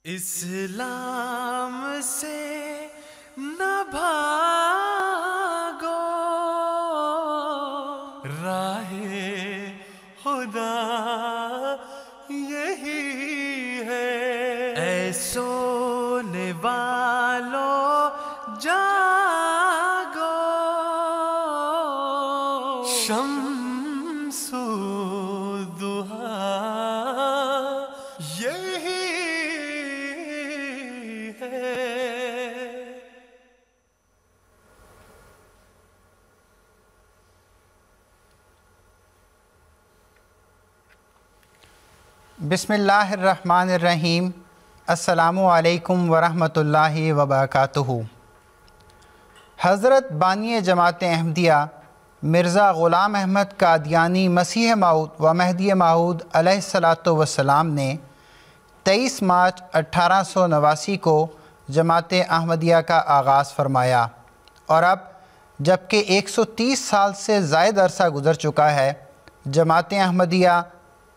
اسلام سے نہ بھاگو، راہ خدا یہی ہے۔ اے سونے والوں جاگو، شمس الضحیٰ یہی ہے۔ بسم اللہ الرحمن الرحیم۔ السلام علیکم ورحمۃ اللہ وبرکاتہ۔ حضرت بانی جماعت احمدیہ مرزا غلام احمد قادیانی مسیح موعود و مہدی موعود علیہ الصلاۃ والسلام نے 23 مارچ 1889 کو جماعت احمدیہ کا آغاز فرمایا، اور اب جب کہ 130 سال سے زائد عرصہ گزر چکا ہے، جماعت احمدیہ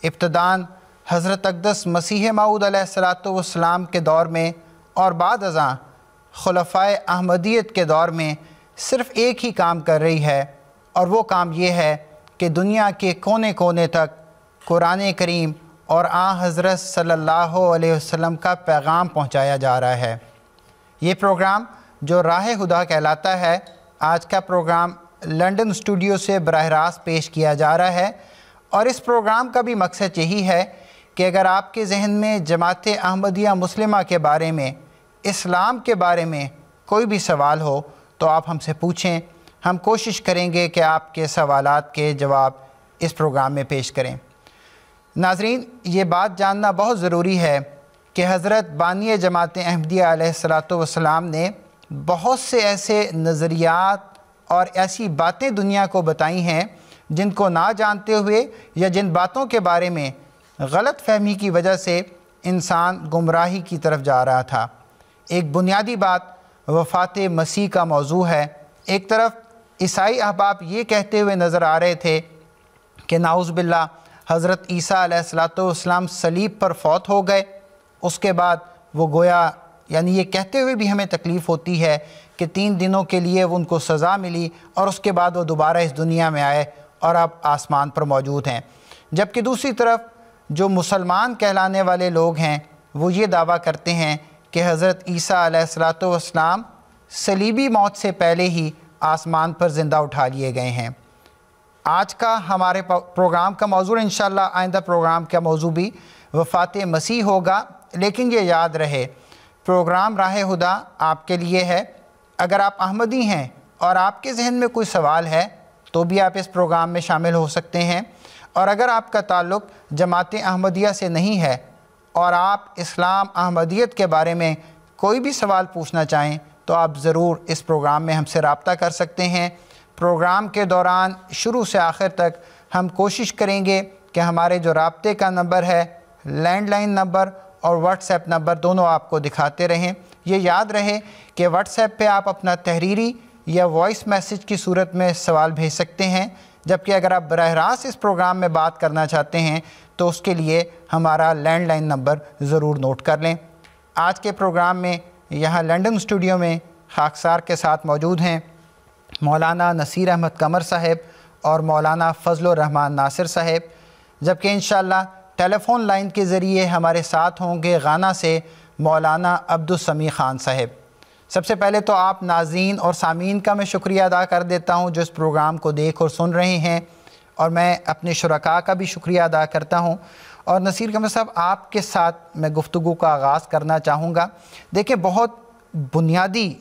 ابتداً حضرت اقدس مسیح موعود علیہ الصلاۃ والسلام کے دور میں اور بعد ازاں خلفائے احمدیت کے دور میں صرف ایک ہی کام کر رہی ہے، اور وہ کام یہ ہے کہ دنیا کے کونے کونے تک قرآن کریم اور آن حضرت صلی اللہ علیہ وسلم کا پیغام پہنچایا جا رہا ہے۔ یہ پروگرام جو راہ خدا کہلاتا ہے، آج کا پروگرام لنڈن اسٹوڈیو سے براہ راست پیش کیا جا رہا ہے، اور اس پروگرام کا بھی مقصد یہی ہے کہ اگر آپ کے ذہن میں جماعت احمدیہ مسلمہ کے بارے میں، اسلام کے بارے میں کوئی بھی سوال ہو تو آپ ہم سے پوچھیں، ہم کوشش کریں گے کہ آپ کے سوالات کے جواب اس پروگرام میں پیش کریں۔ ناظرین، یہ بات جاننا بہت ضروری ہے کہ حضرت بانی جماعت احمدیہ علیہ الصلاۃ والسلام نے بہت سے ایسے نظریات اور ایسی باتیں دنیا کو بتائی ہیں جن کو نہ جانتے ہوئے یا جن باتوں کے بارے میں غلط فہمی کی وجہ سے انسان گمراہی کی طرف جا رہا تھا۔ ایک بنیادی بات وفات مسیح کا موضوع ہے۔ ایک طرف عیسائی احباب یہ کہتے ہوئے نظر آ رہے تھے کہ نعوذ باللہ حضرت عیسیٰ علیہ الصلاۃ والسلام صلیب پر فوت ہو گئے، اس کے بعد وہ گویا یعنی یہ کہتے ہوئے بھی ہمیں تکلیف ہوتی ہے کہ 3 دنوں کے لیے ان کو سزا ملی اور اس کے بعد وہ دوبارہ اس دنیا میں آئے اور اب آسمان پر موجود ہیں۔ جبکہ دوسری طرف جو مسلمان کہلانے والے لوگ ہیں وہ یہ دعویٰ کرتے ہیں کہ حضرت عیسیٰ علیہ الصلاۃ والسلام صلیبی موت سے پہلے ہی آسمان پر زندہ اٹھا لیے گئے ہیں۔ آج کا ہمارے پروگرام کا موضوع انشاءاللہ آئندہ پروگرام کا موضوع بھی وفات مسیح ہوگا، لیکن یہ یاد رہے پروگرام راہ خدا آپ کے لیے ہے۔ اگر آپ احمدی ہیں اور آپ کے ذہن میں کوئی سوال ہے تو بھی آپ اس پروگرام میں شامل ہو سکتے ہیں، اور اگر آپ کا تعلق جماعت احمدیہ سے نہیں ہے اور آپ اسلام احمدیت کے بارے میں کوئی بھی سوال پوچھنا چاہیں تو آپ ضرور اس پروگرام میں ہم سے رابطہ کر سکتے ہیں۔ پروگرام کے دوران شروع سے آخر تک ہم کوشش کریں گے کہ ہمارے جو رابطے کا نمبر ہے، لینڈ لائن نمبر اور واٹس ایپ نمبر، دونوں آپ کو دکھاتے رہیں۔ یہ یاد رہے کہ واٹس ایپ پہ آپ اپنا تحریری یا وائس میسیج کی صورت میں سوال بھیج سکتے ہیں، جبکہ اگر آپ براہ راست اس پروگرام میں بات کرنا چاہتے ہیں تو اس کے لیے ہمارا لینڈ لائن نمبر ضرور نوٹ کر لیں۔ آج کے پروگرام میں یہاں لنڈن اسٹوڈیو میں خاکسار کے ساتھ موجود ہیں مولانا نصیر احمد قمر صاحب اور مولانا فضل الرحمن ناصر صاحب، جبکہ انشاءاللہ ٹیلی فون لائن کے ذریعے ہمارے ساتھ ہوں گے غانا سے مولانا عبدالسمیع خان صاحب۔ سب سے پہلے تو آپ ناظرین اور سامعین کا میں شکریہ ادا کر دیتا ہوں جو اس پروگرام کو دیکھ اور سن رہے ہیں، اور میں اپنے شرکاء کا بھی شکریہ ادا کرتا ہوں۔ اور نصیر قمر صاحب، آپ کے ساتھ میں گفتگو کا آغاز کرنا چاہوں گا۔ دیکھیں، بہت بنیادی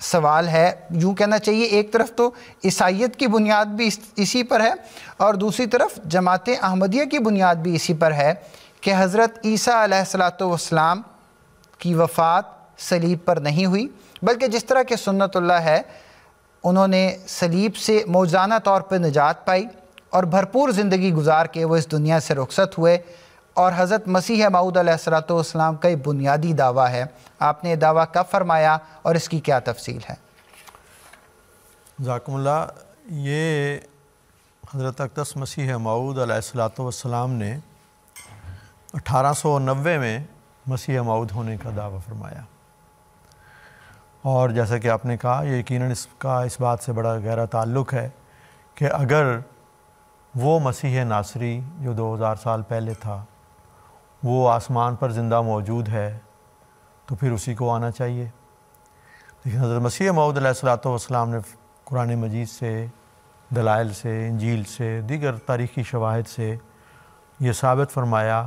سوال ہے، یوں کہنا چاہیے ایک طرف تو عیسائیت کی بنیاد بھی اسی پر ہے اور دوسری طرف جماعت احمدیہ کی بنیاد بھی اسی پر ہے کہ حضرت عیسیٰ علیہ الصلاۃ والسلام کی وفات صلیب پر نہیں ہوئی، بلکہ جس طرح کہ سنت اللہ ہے انہوں نے صلیب سے موجزانہ طور پر نجات پائی اور بھرپور زندگی گزار کے وہ اس دنیا سے رخصت ہوئے، اور حضرت مسیح موعود علیہ الصلاۃ والسلام کا یہ بنیادی دعویٰ ہے۔ آپ نے یہ دعویٰ کب فرمایا اور اس کی کیا تفصیل ہے؟ جزاکم اللہ۔ یہ حضرت اقدس مسیح موعود علیہ الصلاۃ والسلام نے 1890 میں مسیح موعود ہونے کا دعویٰ فرمایا۔ اور جیسا کہ آپ نے کہا، یہ یقیناً اس کا اس بات سے بڑا گہرا تعلق ہے کہ اگر وہ مسیح ناصری جو 2000 سال پہلے تھا وہ آسمان پر زندہ موجود ہے تو پھر اسی کو آنا چاہیے۔ لیکن حضرت مسیح موعود علیہ الصلوۃ والسلام نے قرآن مجید سے، دلائل سے، انجیل سے، دیگر تاریخی شواہد سے یہ ثابت فرمایا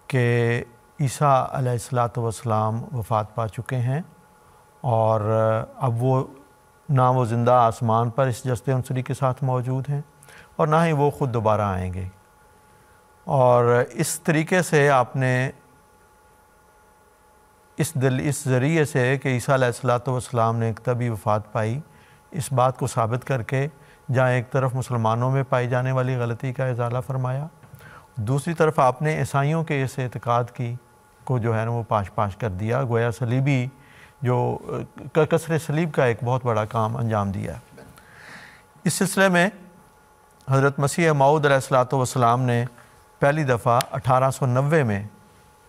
کہ عیسیٰ علیہ الصلوۃ والسلام وفات پا چکے ہیں، اور اب وہ نہ وہ زندہ آسمان پر اس جسد عنصری کے ساتھ موجود ہیں اور نہ ہی وہ خود دوبارہ آئیں گے۔ اور اس طریقے سے آپ نے اس ذریعے سے کہ عیسیٰ علیہ الصلوۃ والسلام نے ایک طبی وفات پائی، اس بات کو ثابت کر کے جہاں ایک طرف مسلمانوں میں پائی جانے والی غلطی کا ازالہ فرمایا، دوسری طرف آپ نے عیسائیوں کے اس اعتقاد کو جو ہے نا وہ پاش کر دیا، گویا صلیبی جو کسر صلیب کا ایک بہت بڑا کام انجام دیا۔ اس سلسلے میں حضرت مسیح موعود علیہ الصلوۃ والسلام نے پہلی دفعہ 1890 میں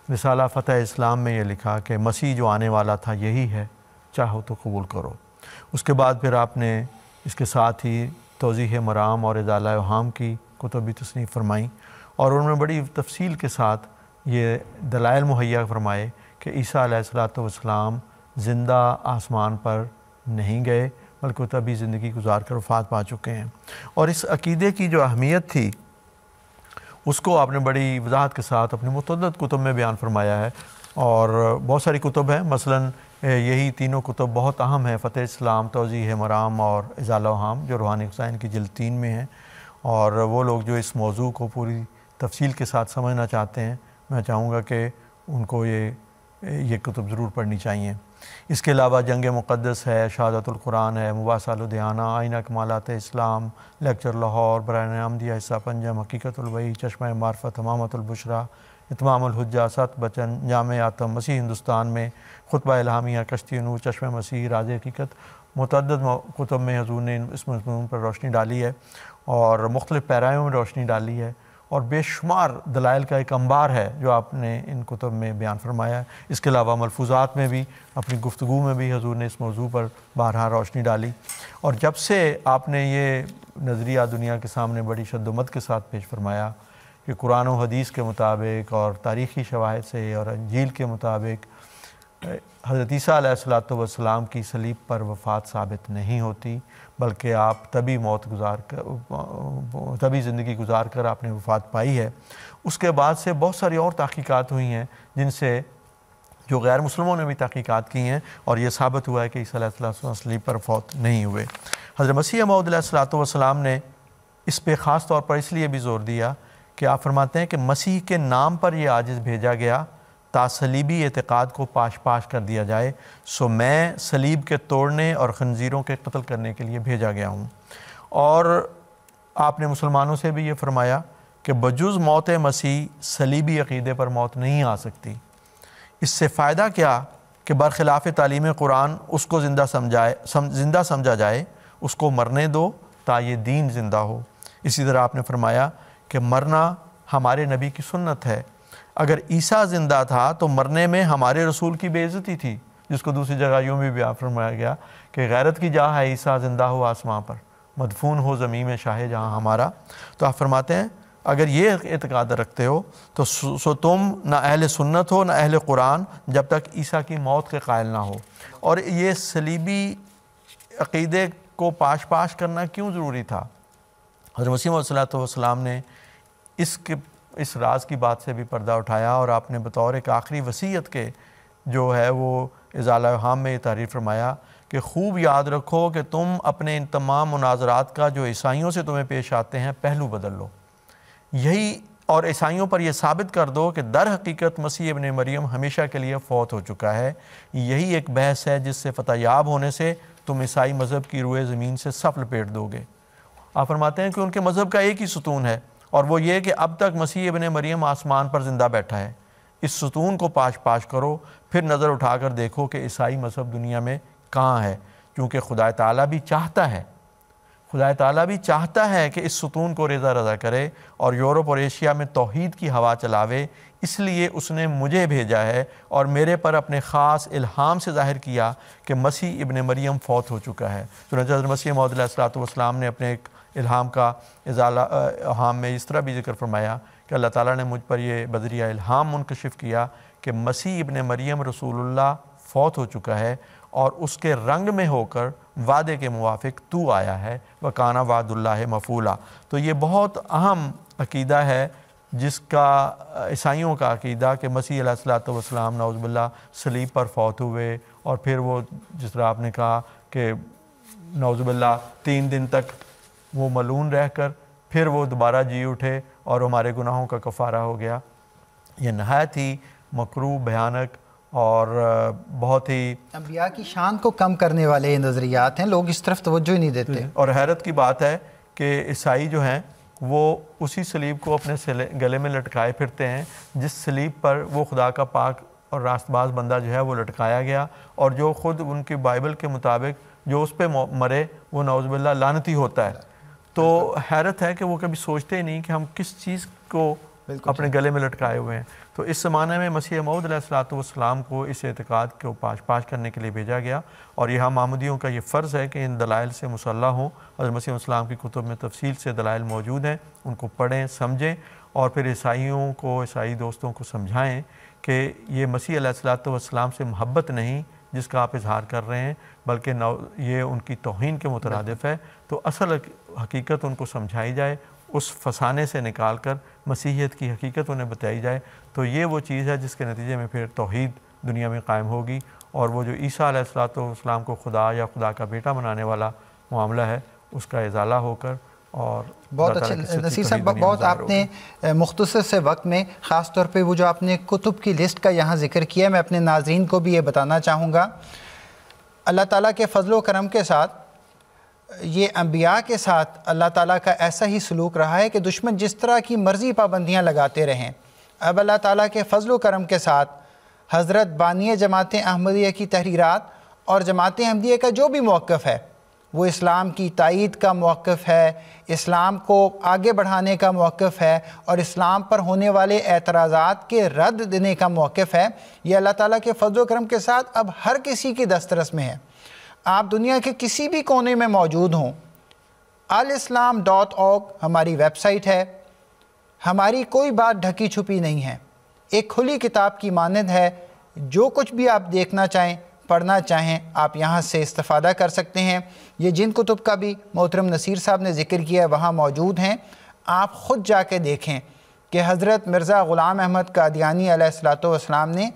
رسالہ فتح اسلام میں یہ لکھا کہ مسیح جو آنے والا تھا یہی ہے، چاہو تو قبول کرو۔ اس کے بعد پھر آپ نے اس کے ساتھ ہی توضیح مرام اور ازالہ اوہام کی کتب بھی تصنیف فرمائیں، اور ان میں بڑی تفصیل کے ساتھ یہ دلائل مہیا فرمائے کہ عیسیٰ علیہ الصلوۃ والسلام زندہ آسمان پر نہیں گئے بلکہ طبی زندگی گزار کر وفات پا چکے ہیں۔ اور اس عقیدے کی جو اہمیت تھی اس کو آپ نے بڑی وضاحت کے ساتھ اپنے متعدد کتب میں بیان فرمایا ہے، اور بہت ساری کتب ہیں، مثلاً یہی تینوں کتب بہت اہم ہیں، فتح اسلام، توضیح مرام اور ازالہ اوہام، جو روحانی حسین کی جلد 3 میں ہیں۔ اور وہ لوگ جو اس موضوع کو پوری تفصیل کے ساتھ سمجھنا چاہتے ہیں، میں چاہوں گا کہ ان کو یہ کتب ضرور پڑھنی چاہیے۔ اس کے علاوہ جنگ مقدس ہے، شہادت القرآن ہے، مباحثہ لدھیانہ، آئینہ کمالات اسلام، لیکچر لاہور، برائے احمدیہ حصہ پنجم، حقیقت الوحی، چشمہ معرفت، امامت البشریٰ، اتمام الحجہ، 7 بچن، جامع آتم، مسیح ہندوستان میں، خطبہ الہامیہ، کشتی نور، چشمہ مسیح، راز حقیقت، متعدد کتب میں حضور نے اس مضمون پر روشنی ڈالی ہے اور مختلف پیرایوں میں روشنی ڈالی ہے، اور بے شمار دلائل کا ایک انبار ہے جو آپ نے ان کتب میں بیان فرمایا ہے۔ اس کے علاوہ ملفوظات میں بھی، اپنی گفتگو میں بھی حضور نے اس موضوع پر بارہا روشنی ڈالی، اور جب سے آپ نے یہ نظریہ دنیا کے سامنے بڑی شد و مد کے ساتھ پیش فرمایا کہ قرآن و حدیث کے مطابق اور تاریخی شواہد سے اور انجیل کے مطابق حضرت عیسیٰ علیہ الصلوۃ والسلام کی صلیب پر وفات ثابت نہیں ہوتی، بلکہ آپ طبی زندگی گزار کر آپ نے وفات پائی ہے، اس کے بعد سے بہت ساری اور تحقیقات ہوئی ہیں جن سے جو غیر مسلموں نے بھی تحقیقات کی ہیں، اور یہ ثابت ہوا ہے کہ عیسیٰ علیہ السلام صلیب پر فوت نہیں ہوئے۔ حضرت مسیح موعود علیہ الصلوۃ والسلام نے اس پہ خاص طور پر اس لیے بھی زور دیا کہ آپ فرماتے ہیں کہ مسیح کے نام پر یہ عاجز بھیجا گیا تا صلیبی اعتقاد کو پاش کر دیا جائے، سو میں صلیب کے توڑنے اور خنزیروں کے قتل کرنے کے لیے بھیجا گیا ہوں۔ اور آپ نے مسلمانوں سے بھی یہ فرمایا کہ بجز موت مسیح صلیبی عقیدے پر موت نہیں آ سکتی۔ اس سے فائدہ کیا کہ برخلاف تعلیم قرآن اس کو زندہ سمجھا جائے، اس کو مرنے دو تا یہ دین زندہ ہو۔ اسی طرح آپ نے فرمایا کہ مرنا ہمارے نبی کی سنت ہے، اگر عیسیٰ زندہ تھا تو مرنے میں ہمارے رسول کی بے عزتی تھی، جس کو دوسری جگہ یوں بھی بیان فرمایا گیا کہ غیرت کی جا ہے عیسیٰ زندہ ہو آسمان پر، مدفون ہو زمین میں شاہ جہاں ہمارا۔ تو آپ فرماتے ہیں اگر یہ اعتقاد رکھتے ہو تو سو تم نہ اہل سنت ہو نہ اہل قرآن جب تک عیسیٰ کی موت کے قائل نہ ہو۔ اور یہ صلیبی عقیدے کو پاش کرنا کیوں ضروری تھا؟ حضرت مسیح علیہ الصلوۃ والسلام نے اس راز کی بات سے بھی پردہ اٹھایا، اور آپ نے بطور ایک آخری وصیت کے جو ہے وہ ازالہ اوہام میں یہ تعریف فرمایا کہ خوب یاد رکھو کہ تم اپنے ان تمام مناظرات کا جو عیسائیوں سے تمہیں پیش آتے ہیں پہلو بدل لو، یہی اور عیسائیوں پر یہ ثابت کر دو کہ در حقیقت مسیح ابن مریم ہمیشہ کے لیے فوت ہو چکا ہے۔ یہی ایک بحث ہے جس سے فتح یاب ہونے سے تم عیسائی مذہب کی روئے زمین سے صف لپیٹ دو گے۔ آپ فرماتے ہیں کہ ان کے مذہب کا ایک ہی ستون ہے، اور وہ یہ کہ اب تک مسیح ابن مریم آسمان پر زندہ بیٹھا ہے۔ اس ستون کو پاش کرو، پھر نظر اٹھا کر دیکھو کہ عیسائی مذہب دنیا میں کہاں ہے، کیونکہ خدا تعالیٰ بھی چاہتا ہے، خدا تعالیٰ بھی چاہتا ہے کہ اس ستون کو ریزہ رضا کرے اور یورپ اور ایشیا میں توحید کی ہوا چلاوے، اس لیے اس نے مجھے بھیجا ہے اور میرے پر اپنے خاص الہام سے ظاہر کیا کہ مسیح ابن مریم فوت ہو چکا ہے۔ چنانچہ حضرت مسیح موعود علیہ الصلوۃ والسلام نے اپنے ایک الہام کا الہام میں اس طرح بھی ذکر فرمایا کہ اللہ تعالیٰ نے مجھ پر یہ بذریعہ الہام منکشف کیا کہ مسیح ابن مریم رسول اللہ فوت ہو چکا ہے اور اس کے رنگ میں ہو کر وعدے کے موافق تو آیا ہے، وَكَانَ وَعْدُ اللَّهِ مَفْعُولًا۔ تو یہ بہت اہم عقیدہ ہے جس کا عیسائیوں کا عقیدہ کہ مسیح علیہ الصلوۃ والسلام نعوذ باللہ صلیب پر فوت ہوئے اور پھر وہ جس طرح آپ نے کہا کہ نعوذ باللہ 3 دن تک وہ ملعون رہ کر پھر وہ دوبارہ جی اٹھے اور ہمارے گناہوں کا کفارہ ہو گیا۔ یہ نہایت ہی مکروہ، بھیانک اور بہت ہی انبیاء کی شان کو کم کرنے والے نظریات ہیں، لوگ اس طرف توجہ ہی نہیں دیتے۔ اور حیرت کی بات ہے کہ عیسائی جو ہیں وہ اسی صلیب کو اپنے گلے میں لٹکائے پھرتے ہیں جس صلیب پر وہ خدا کا پاک اور راست باز بندہ جو ہے وہ لٹکایا گیا، اور جو خود ان کی بائبل کے مطابق جو اس پہ مرے وہ نعوذ باللہ لعنتی ہوتا ہے۔ تو حیرت ہے کہ وہ کبھی سوچتے ہی نہیں کہ ہم کس چیز کو اپنے گلے میں لٹکائے ہوئے ہیں۔ تو اس زمانے میں مسیح موعود علیہ الصلوۃ والسلام کو اس اعتقاد کو پاش کرنے کے لیے بھیجا گیا، اور یہاں محمدیوں کا یہ فرض ہے کہ ان دلائل سے مسلح ہوں۔ حضرت مسیح السلام کی کتب میں تفصیل سے دلائل موجود ہیں، ان کو پڑھیں، سمجھیں، اور پھر عیسائیوں کو، عیسائی دوستوں کو سمجھائیں کہ یہ مسیح علیہ الصلوۃ والسلام سے محبت نہیں جس کا آپ اظہار کر رہے ہیں، بلکہ یہ ان کی توہین کے مترادف ہے۔ تو اصل حقیقت ان کو سمجھائی جائے، اس فسانے سے نکال کر مسیحیت کی حقیقت انہیں بتائی جائے، تو یہ وہ چیز ہے جس کے نتیجے میں پھر توحید دنیا میں قائم ہوگی، اور وہ جو عیسیٰ علیہ الصلوۃ والسلام کو خدا یا خدا کا بیٹا بنانے والا معاملہ ہے اس کا ازالہ ہو کر، اور بہت اچھے نصیر صاحب، بہت آپ نے مختصر سے وقت میں خاص طور پہ وہ جو آپ نے کتب کی لسٹ کا یہاں ذکر کیا، میں اپنے ناظرین کو بھی یہ بتانا چاہوں گا، اللہ تعالیٰ کے فضل و کرم کے ساتھ یہ انبیاء کے ساتھ اللہ تعالیٰ کا ایسا ہی سلوک رہا ہے کہ دشمن جس طرح کی مرضی پابندیاں لگاتے رہیں، اب اللہ تعالیٰ کے فضل و کرم کے ساتھ حضرت بانی جماعت احمدیہ کی تحریرات اور جماعت احمدیہ کا جو بھی موقف ہے وہ اسلام کی تائید کا موقف ہے، اسلام کو آگے بڑھانے کا موقف ہے، اور اسلام پر ہونے والے اعتراضات کے رد دینے کا موقف ہے۔ یہ اللہ تعالیٰ کے فضل و کرم کے ساتھ اب ہر کسی کی دسترس میں ہے۔ آپ دنیا کے کسی بھی کونے میں موجود ہوں، alislam.org ہماری ویب سائٹ ہے، ہماری کوئی بات ڈھکی چھپی نہیں ہے، ایک کھلی کتاب کی مانند ہے، جو کچھ بھی آپ دیکھنا چاہیں، پڑھنا چاہیں، آپ یہاں سے استفادہ کر سکتے ہیں۔ یہ جن کتب کا بھی محترم نصیر صاحب نے ذکر کیا ہے وہاں موجود ہیں، آپ خود جا کے دیکھیں کہ حضرت مرزا غلام احمد قادیانی علیہ الصلوۃ والسلام نے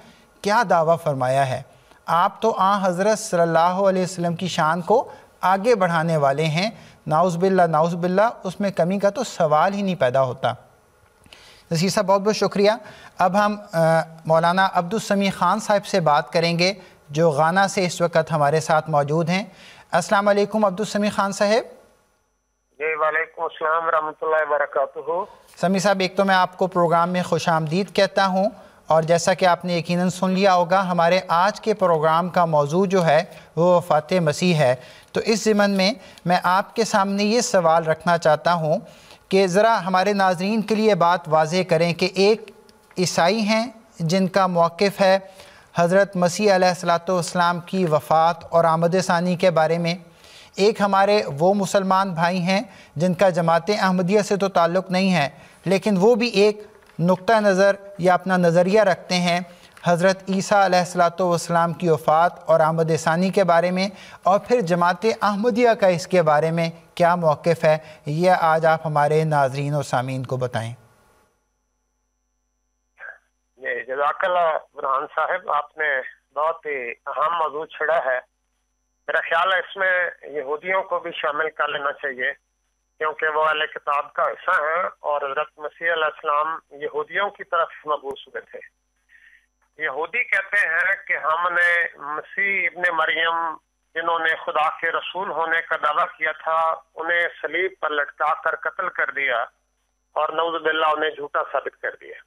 کیا دعویٰ فرمایا ہے۔ آپ تو حضرت صلی اللہ علیہ وسلم کی شان کو آگے بڑھانے والے ہیں، نعوذ باللہ اس میں کمی کا تو سوال ہی نہیں پیدا ہوتا۔ نصیر صاحب بہت بہت شکریہ۔ اب ہم مولانا عبدالسمیع خان صاحب سے بات کریں گے جو غانا سے اس وقت ہمارے ساتھ موجود ہیں۔ السلام علیکم عبدالسمیع خان صاحب۔ جی وعلیکم السلام ورحمۃ اللہ وبرکاتہ۔ سمیع صاحب، ایک تو میں آپ کو پروگرام میں خوش آمدید کہتا ہوں، اور جیسا کہ آپ نے یقیناً سن لیا ہوگا ہمارے آج کے پروگرام کا موضوع جو ہے وہ وفات مسیح ہے، تو اس ضمن میں میں آپ کے سامنے یہ سوال رکھنا چاہتا ہوں کہ ذرا ہمارے ناظرین کے لیے بات واضح کریں کہ ایک عیسائی ہیں جن کا موقف ہے حضرت مسیح علیہ الصلوۃ والسلام کی وفات اور آمد ثانی کے بارے میں، ایک ہمارے وہ مسلمان بھائی ہیں جن کا جماعت احمدیہ سے تو تعلق نہیں ہے، لیکن وہ بھی ایک نقطہ نظر یا اپنا نظریہ رکھتے ہیں حضرت عیسیٰ علیہ الصلوۃ والسلام کی وفات اور آمد ثانی کے بارے میں، اور پھر جماعت احمدیہ کا اس کے بارے میں کیا موقف ہے، یہ آج آپ ہمارے ناظرین اور سامعین کو بتائیں۔ جزاک اللہ برہان صاحب، آپ نے بہت ہی اہم موضوع چھڑا ہے۔ میرا خیال ہے اس میں یہودیوں کو بھی شامل کر لینا چاہیے، کیونکہ وہ اہل کتاب کا حصہ ہیں، اور حضرت مسیح علیہ السلام یہودیوں کی طرف مبعوث ہوئے تھے۔ یہودی کہتے ہیں کہ ہم نے مسیح ابن مریم جنہوں نے خدا کے رسول ہونے کا دعویٰ کیا تھا انہیں صلیب پر لٹکا کر قتل کر دیا، اور نعوذ باللہ انہیں جھوٹا ثابت کر دیا،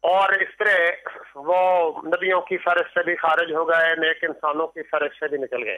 اور اس طرح وہ نبیوں کی فہرست سے بھی خارج ہو گئے، نیک انسانوں کی فہرست سے بھی نکل گئے۔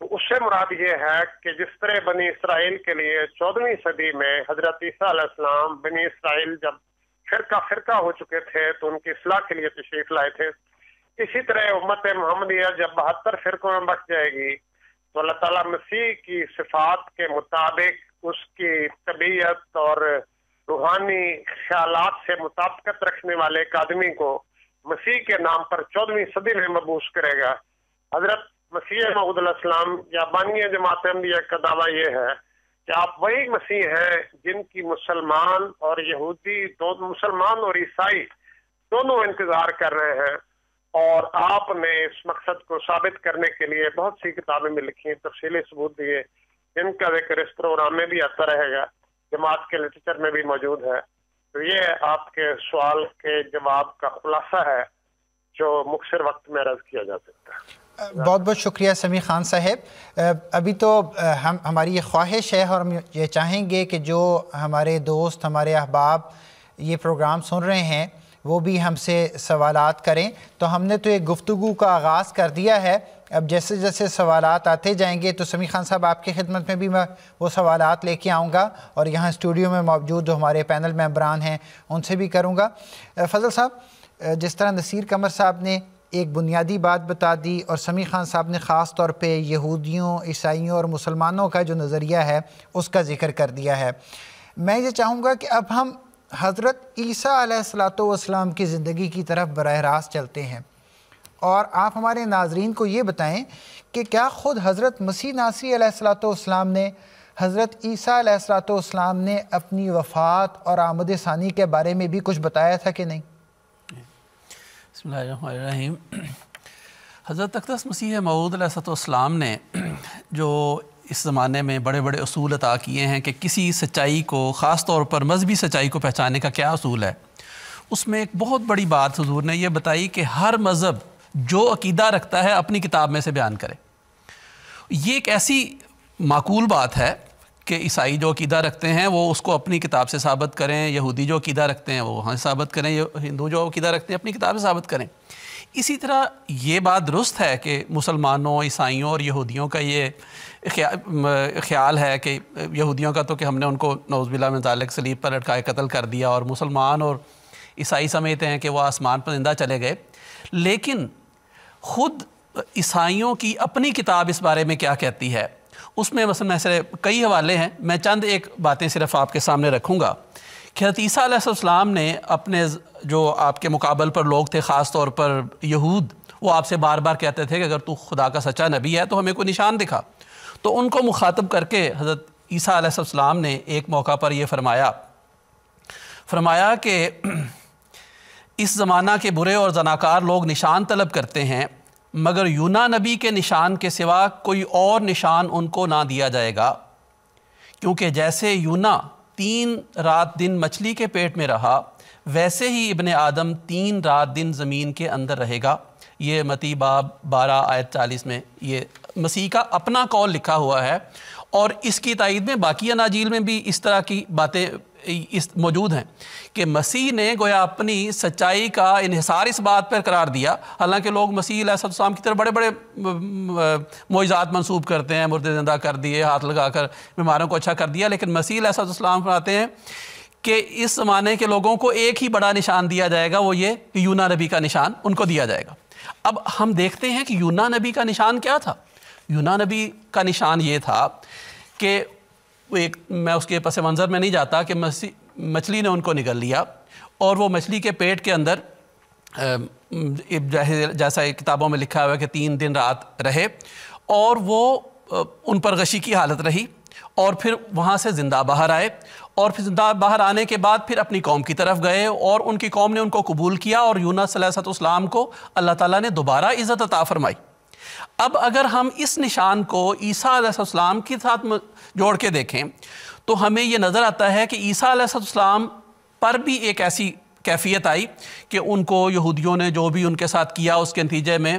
تو اس سے مراد یہ ہے کہ جس طرح بنی اسرائیل کے لیے 14ویں صدی میں حضرت عیسیٰ علیہ السلام بنی اسرائیل جب فرقہ ہو چکے تھے تو ان کی اصلاح کے لیے تشریف لائے تھے، اسی طرح امت محمدیہ جب 72 فرقوں میں بٹ جائے گی تو اللہ تعالیٰ مسیح کی صفات کے مطابق اس کی طبیعت اور روحانی خیالات سے مطابقت رکھنے والے ایک آدمی کو مسیح کے نام پر 14ویں صدی میں مبعوث کرے گا۔ حضرت مسیح موعود علیہ السلام یا بانی جماعت احمدیہ کا دعویٰ یہ ہے کہ آپ وہی مسیح ہیں جن کی مسلمان اور یہودی مسلمان اور عیسائی دونوں انتظار کر رہے ہیں، اور آپ نے اس مقصد کو ثابت کرنے کے لیے بہت سی کتابیں میں لکھی ہیں، تفصیلی ثبوت دیے، جن کا ذکر اس پروگرام میں بھی آتا رہے گا، جماعت کے لٹریچر میں بھی موجود ہے۔ تو یہ آپ کے سوال کے جواب کا خلاصہ ہے جو مختصر وقت میں عرض کیا جا سکتا ہے۔ بہت بہت شکریہ سمیع خان صاحب۔ ابھی تو ہماری یہ خواہش ہے اور ہم یہ چاہیں گے کہ جو ہمارے دوست، ہمارے احباب یہ پروگرام سن رہے ہیں وہ بھی ہم سے سوالات کریں، تو ہم نے تو ایک گفتگو کا آغاز کر دیا ہے، اب جیسے جیسے سوالات آتے جائیں گے تو سمیع خان صاحب آپ کی خدمت میں بھی میں وہ سوالات لے کے آؤں گا، اور یہاں اسٹوڈیو میں موجود جو ہمارے پینل ممبران ہیں ان سے بھی کروں گا۔ فضل صاحب، جس طرح نصیر قمر صاحب نے ایک بنیادی بات بتا دی اور سمیع خان صاحب نے خاص طور پہ یہودیوں، عیسائیوں اور مسلمانوں کا جو نظریہ ہے اس کا ذکر کر دیا ہے، میں یہ چاہوں گا کہ اب ہم حضرت عیسیٰ علیہ السلام کی زندگی کی طرف براہ راست چلتے ہیں، اور آپ ہمارے ناظرین کو یہ بتائیں کہ کیا خود حضرت مسیح ناصری علیہ السلام نے حضرت عیسیٰ علیہ السلام نے اپنی وفات اور آمد ثانی کے بارے میں بھی کچھ بتایا تھا کہ نہیں؟ بسم اللہ الرحمن الرحیم۔ حضرت اقدس مسیح موعود علیہ السلام نے جو اس زمانے میں بڑے بڑے اصول عطا کیے ہیں کہ کسی سچائی کو، خاص طور پر مذہبی سچائی کو پہچاننے کا کیا اصول ہے، اس میں ایک بہت بڑی بات حضور نے یہ بتائی کہ ہر مذہب جو عقیدہ رکھتا ہے اپنی کتاب میں سے بیان کرے۔ یہ ایک ایسی معقول بات ہے کہ عیسائی جو عقیدہ رکھتے ہیں وہ اس کو اپنی کتاب سے ثابت کریں، یہودی جو عقیدہ رکھتے ہیں وہ وہاں سے ثابت کریں، ہندو جو عقیدہ رکھتے ہیں اپنی کتاب سے ثابت کریں۔ اسی طرح یہ بات درست ہے کہ مسلمانوں، عیسائیوں اور یہودیوں کا یہ خیال ہے کہ یہودیوں کا تو کہ ہم نے ان کو نعوذ باللہ من ذالک صلیب پر لٹکائے قتل کر دیا، اور مسلمان اور عیسائی سمجھتے ہیں کہ وہ آسمان پر زندہ چلے گئے، لیکن خود عیسائیوں کی اپنی کتاب اس بارے میں کیا کہتی ہے، اس میں مثلا کئی حوالے ہیں، میں چند ایک باتیں صرف آپ کے سامنے رکھوں گا کہ حضرت عیسیٰ علیہ السلام نے اپنے جو آپ کے مقابل پر لوگ تھے، خاص طور پر یہود، وہ آپ سے بار بار کہتے تھے کہ اگر تو خدا کا سچا نبی ہے تو ہمیں کوئی نشان دکھا، تو ان کو مخاطب کر کے حضرت عیسیٰ علیہ السلام نے ایک موقع پر یہ فرمایا کہ اس زمانہ کے برے اور زناکار لوگ نشان طلب کرتے ہیں، مگر یونا نبی کے نشان کے سوا کوئی اور نشان ان کو نہ دیا جائے گا، کیونکہ جیسے یونا 3 رات دن مچھلی کے پیٹ میں رہا، ویسے ہی ابن آدم 3 رات دن زمین کے اندر رہے گا۔ یہ متی باب 12 آیت 40 میں یہ مسیح کا اپنا قول لکھا ہوا ہے، اور اس کی تائید میں باقی اناجیل میں بھی اس طرح کی باتیں موجود ہیں کہ مسیح نے گویا اپنی سچائی کا انحصار اس بات پر قرار دیا، حالانکہ لوگ مسیح علیہ السلام کی طرف بڑے بڑے معجزات منسوب کرتے ہیں، مردے زندہ کر دیے، ہاتھ لگا کر بیماروں کو اچھا کر دیا، لیکن مسیح علیہ السلام فرماتے ہیں کہ اس زمانے کے لوگوں کو ایک ہی بڑا نشان دیا جائے گا، وہ یہ کہ یونا نبی کا نشان ان کو دیا جائے گا۔ اب ہم دیکھتے ہیں کہ یونا نبی کا نشان کیا تھا۔ یونا نبی کا نشان یہ تھا کہ میں اس کے پس منظر میں نہیں جاتا کہ مچھلی نے ان کو نگل لیا، اور وہ مچھلی کے پیٹ کے اندر جیسا کتابوں میں لکھا ہوا ہے کہ 3 دن رات رہے، اور وہ ان پر غشی کی حالت رہی، اور پھر وہاں سے زندہ باہر آئے، اور پھر زندہ باہر آنے کے بعد پھر اپنی قوم کی طرف گئے، اور ان کی قوم نے ان کو قبول کیا، اور یونس علیہ السلام کو اللہ تعالیٰ نے دوبارہ عزت عطا فرمائی۔ اب اگر ہم اس نشان کو عیسیٰ علیہ السلام کے ساتھ جوڑ کے دیکھیں تو ہمیں یہ نظر آتا ہے کہ عیسیٰ علیہ السلام پر بھی ایک ایسی کیفیت آئی کہ ان کو یہودیوں نے جو بھی ان کے ساتھ کیا اس کے نتیجے میں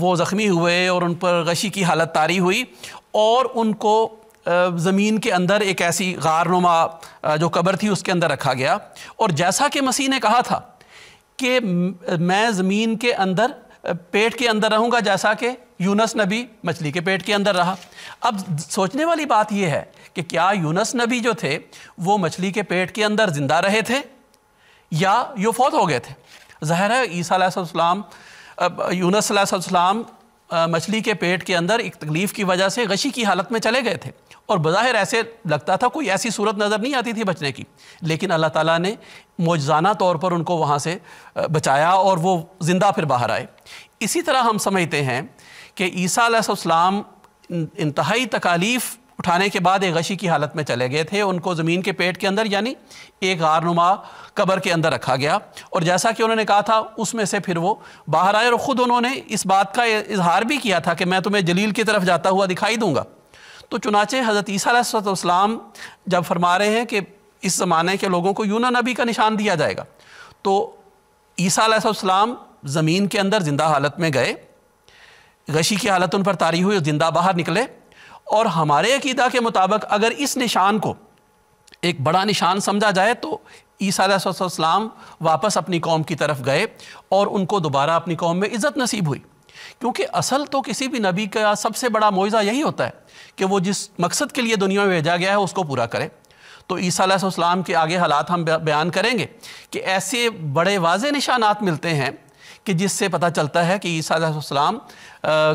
وہ زخمی ہوئے، اور ان پر غشی کی حالت طاری ہوئی، اور ان کو زمین کے اندر ایک ایسی غار نما جو قبر تھی اس کے اندر رکھا گیا، اور جیسا کہ مسیح نے کہا تھا کہ میں زمین کے اندر پیٹ کے اندر رہوں گا جیسا کہ یونس نبی مچھلی کے پیٹ کے اندر رہا۔ اب سوچنے والی بات یہ ہے کہ کیا یونس نبی جو تھے وہ مچھلی کے پیٹ کے اندر زندہ رہے تھے یا یہ فوت ہو گئے تھے؟ ظاہر ہے عیسیٰ علیہ السلام، یونس علیہ السلام مچھلی کے پیٹ کے اندر ایک تکلیف کی وجہ سے غشی کی حالت میں چلے گئے تھے، اور بظاہر ایسے لگتا تھا کوئی ایسی صورت نظر نہیں آتی تھی بچنے کی، لیکن اللہ تعالیٰ نے معجزانہ طور پر ان کو وہاں سے بچایا اور وہ زندہ پھر باہر آئے۔ اسی طرح ہم سمجھتے ہیں کہ عیسیٰ علیہ السلام انتہائی تکالیف اٹھانے کے بعد ایک غشی کی حالت میں چلے گئے تھے، ان کو زمین کے پیٹ کے اندر یعنی ایک غارنما قبر کے اندر رکھا گیا، اور جیسا کہ انہوں نے کہا تھا اس میں سے پھر وہ باہر آئے، اور خود انہوں نے اس بات کا اظہار بھی کیا تھا کہ میں تمہیں جلیل کی طرف جاتا ہوا دکھائی دوں گا۔ تو چنانچہ حضرت عیسیٰ علیہ السلام جب فرما رہے ہیں کہ اس زمانے کے لوگوں کو یونس نبی کا نشان دیا جائے گا، تو عیسیٰ علیہ السلام زمین کے اندر زندہ حالت میں گئے، غشی کی حالت ان پر طاری ہوئی، زندہ باہر نکلے، اور ہمارے عقیدہ کے مطابق اگر اس نشان کو ایک بڑا نشان سمجھا جائے تو عیسیٰ علیہ السلام واپس اپنی قوم کی طرف گئے اور ان کو دوبارہ اپنی قوم میں عزت نصیب ہوئی، کیونکہ اصل تو کسی بھی نبی کا سب سے بڑا معجزہ یہی ہوتا ہے کہ وہ جس مقصد کے لیے دنیا میں بھیجا گیا ہے اس کو پورا کرے۔ تو عیسیٰ علیہ السلام کے آگے حالات ہم بیان کریں گے کہ ایسے بڑے واضح نشانات ملتے ہیں کہ جس سے پتہ چلتا ہے کہ عیسیٰ علیہ السلام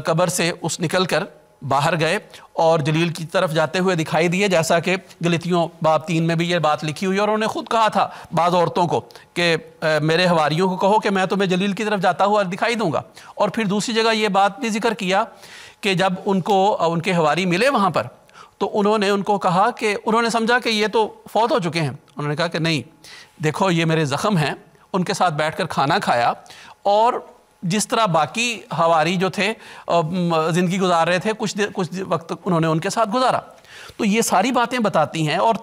قبر سے اس نکل کر باہر گئے اور جلیل کی طرف جاتے ہوئے دکھائی دیے، جیسا کہ گلتیوں باب 3 میں بھی یہ بات لکھی ہوئی ہے، اور انہوں نے خود کہا تھا بعض عورتوں کو کہ میرے حواریوں کو کہو کہ میں تمہیں جلیل کی طرف جاتا ہوا دکھائی دوں گا۔ اور پھر دوسری جگہ یہ بات بھی ذکر کیا کہ جب ان کو ان کے حواری ملے وہاں پر تو انہوں نے ان کو کہا کہ انہوں نے سمجھا کہ یہ تو فوت ہو چکے ہیں، انہوں نے کہا کہ نہیں، دیکھو یہ میرے زخم ہیں۔ ان کے ساتھ بیٹھ کر کھانا کھایا، اور جس طرح باقی حواری جو تھے زندگی گزار رہے تھے کچھ وقت انہوں نے ان کے ساتھ گزارا۔ تو یہ ساری باتیں بتاتی ہیں اور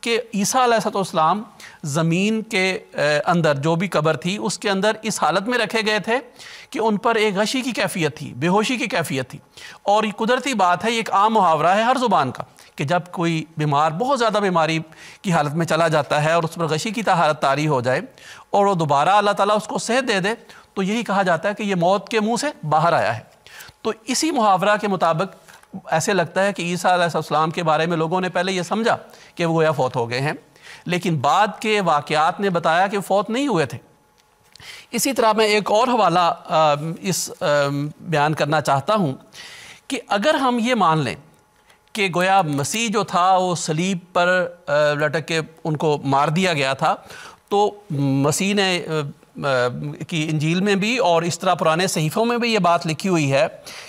کہ عیسیٰ علیہ السلام زمین کے اندر جو بھی قبر تھی اس کے اندر اس حالت میں رکھے گئے تھے کہ ان پر ایک غشی کی کیفیت تھی، بے ہوشی کی کیفیت تھی، اور یہ قدرتی بات ہے، یہ ایک عام محاورہ ہے ہر زبان کا کہ جب کوئی بیمار بہت زیادہ بیماری کی حالت میں چلا جاتا ہے اور اس پر غشی کی حالت طاری ہو جائے اور وہ دوبارہ اللہ تعالیٰ اس کو صحت دے دے تو یہی کہا جاتا ہے کہ یہ موت کے منہ سے باہر آیا ہے۔ تو اسی محاورہ کے مطابق ایسے لگتا ہے کہ عیسیٰ علیہ السلام کے بارے میں لوگوں نے پہلے یہ سمجھا کہ وہ گویا فوت ہو گئے ہیں، لیکن بعد کے واقعات نے بتایا کہ فوت نہیں ہوئے تھے۔ اسی طرح میں ایک اور حوالہ اس بیان کرنا چاہتا ہوں کہ اگر ہم یہ مان لیں کہ گویا مسیح جو تھا وہ صلیب پر لٹک کے ان کو مار دیا گیا تھا، تو مسیح نے کی انجیل میں بھی اور اس طرح پرانے صحیفوں میں بھی یہ بات لکھی ہوئی ہے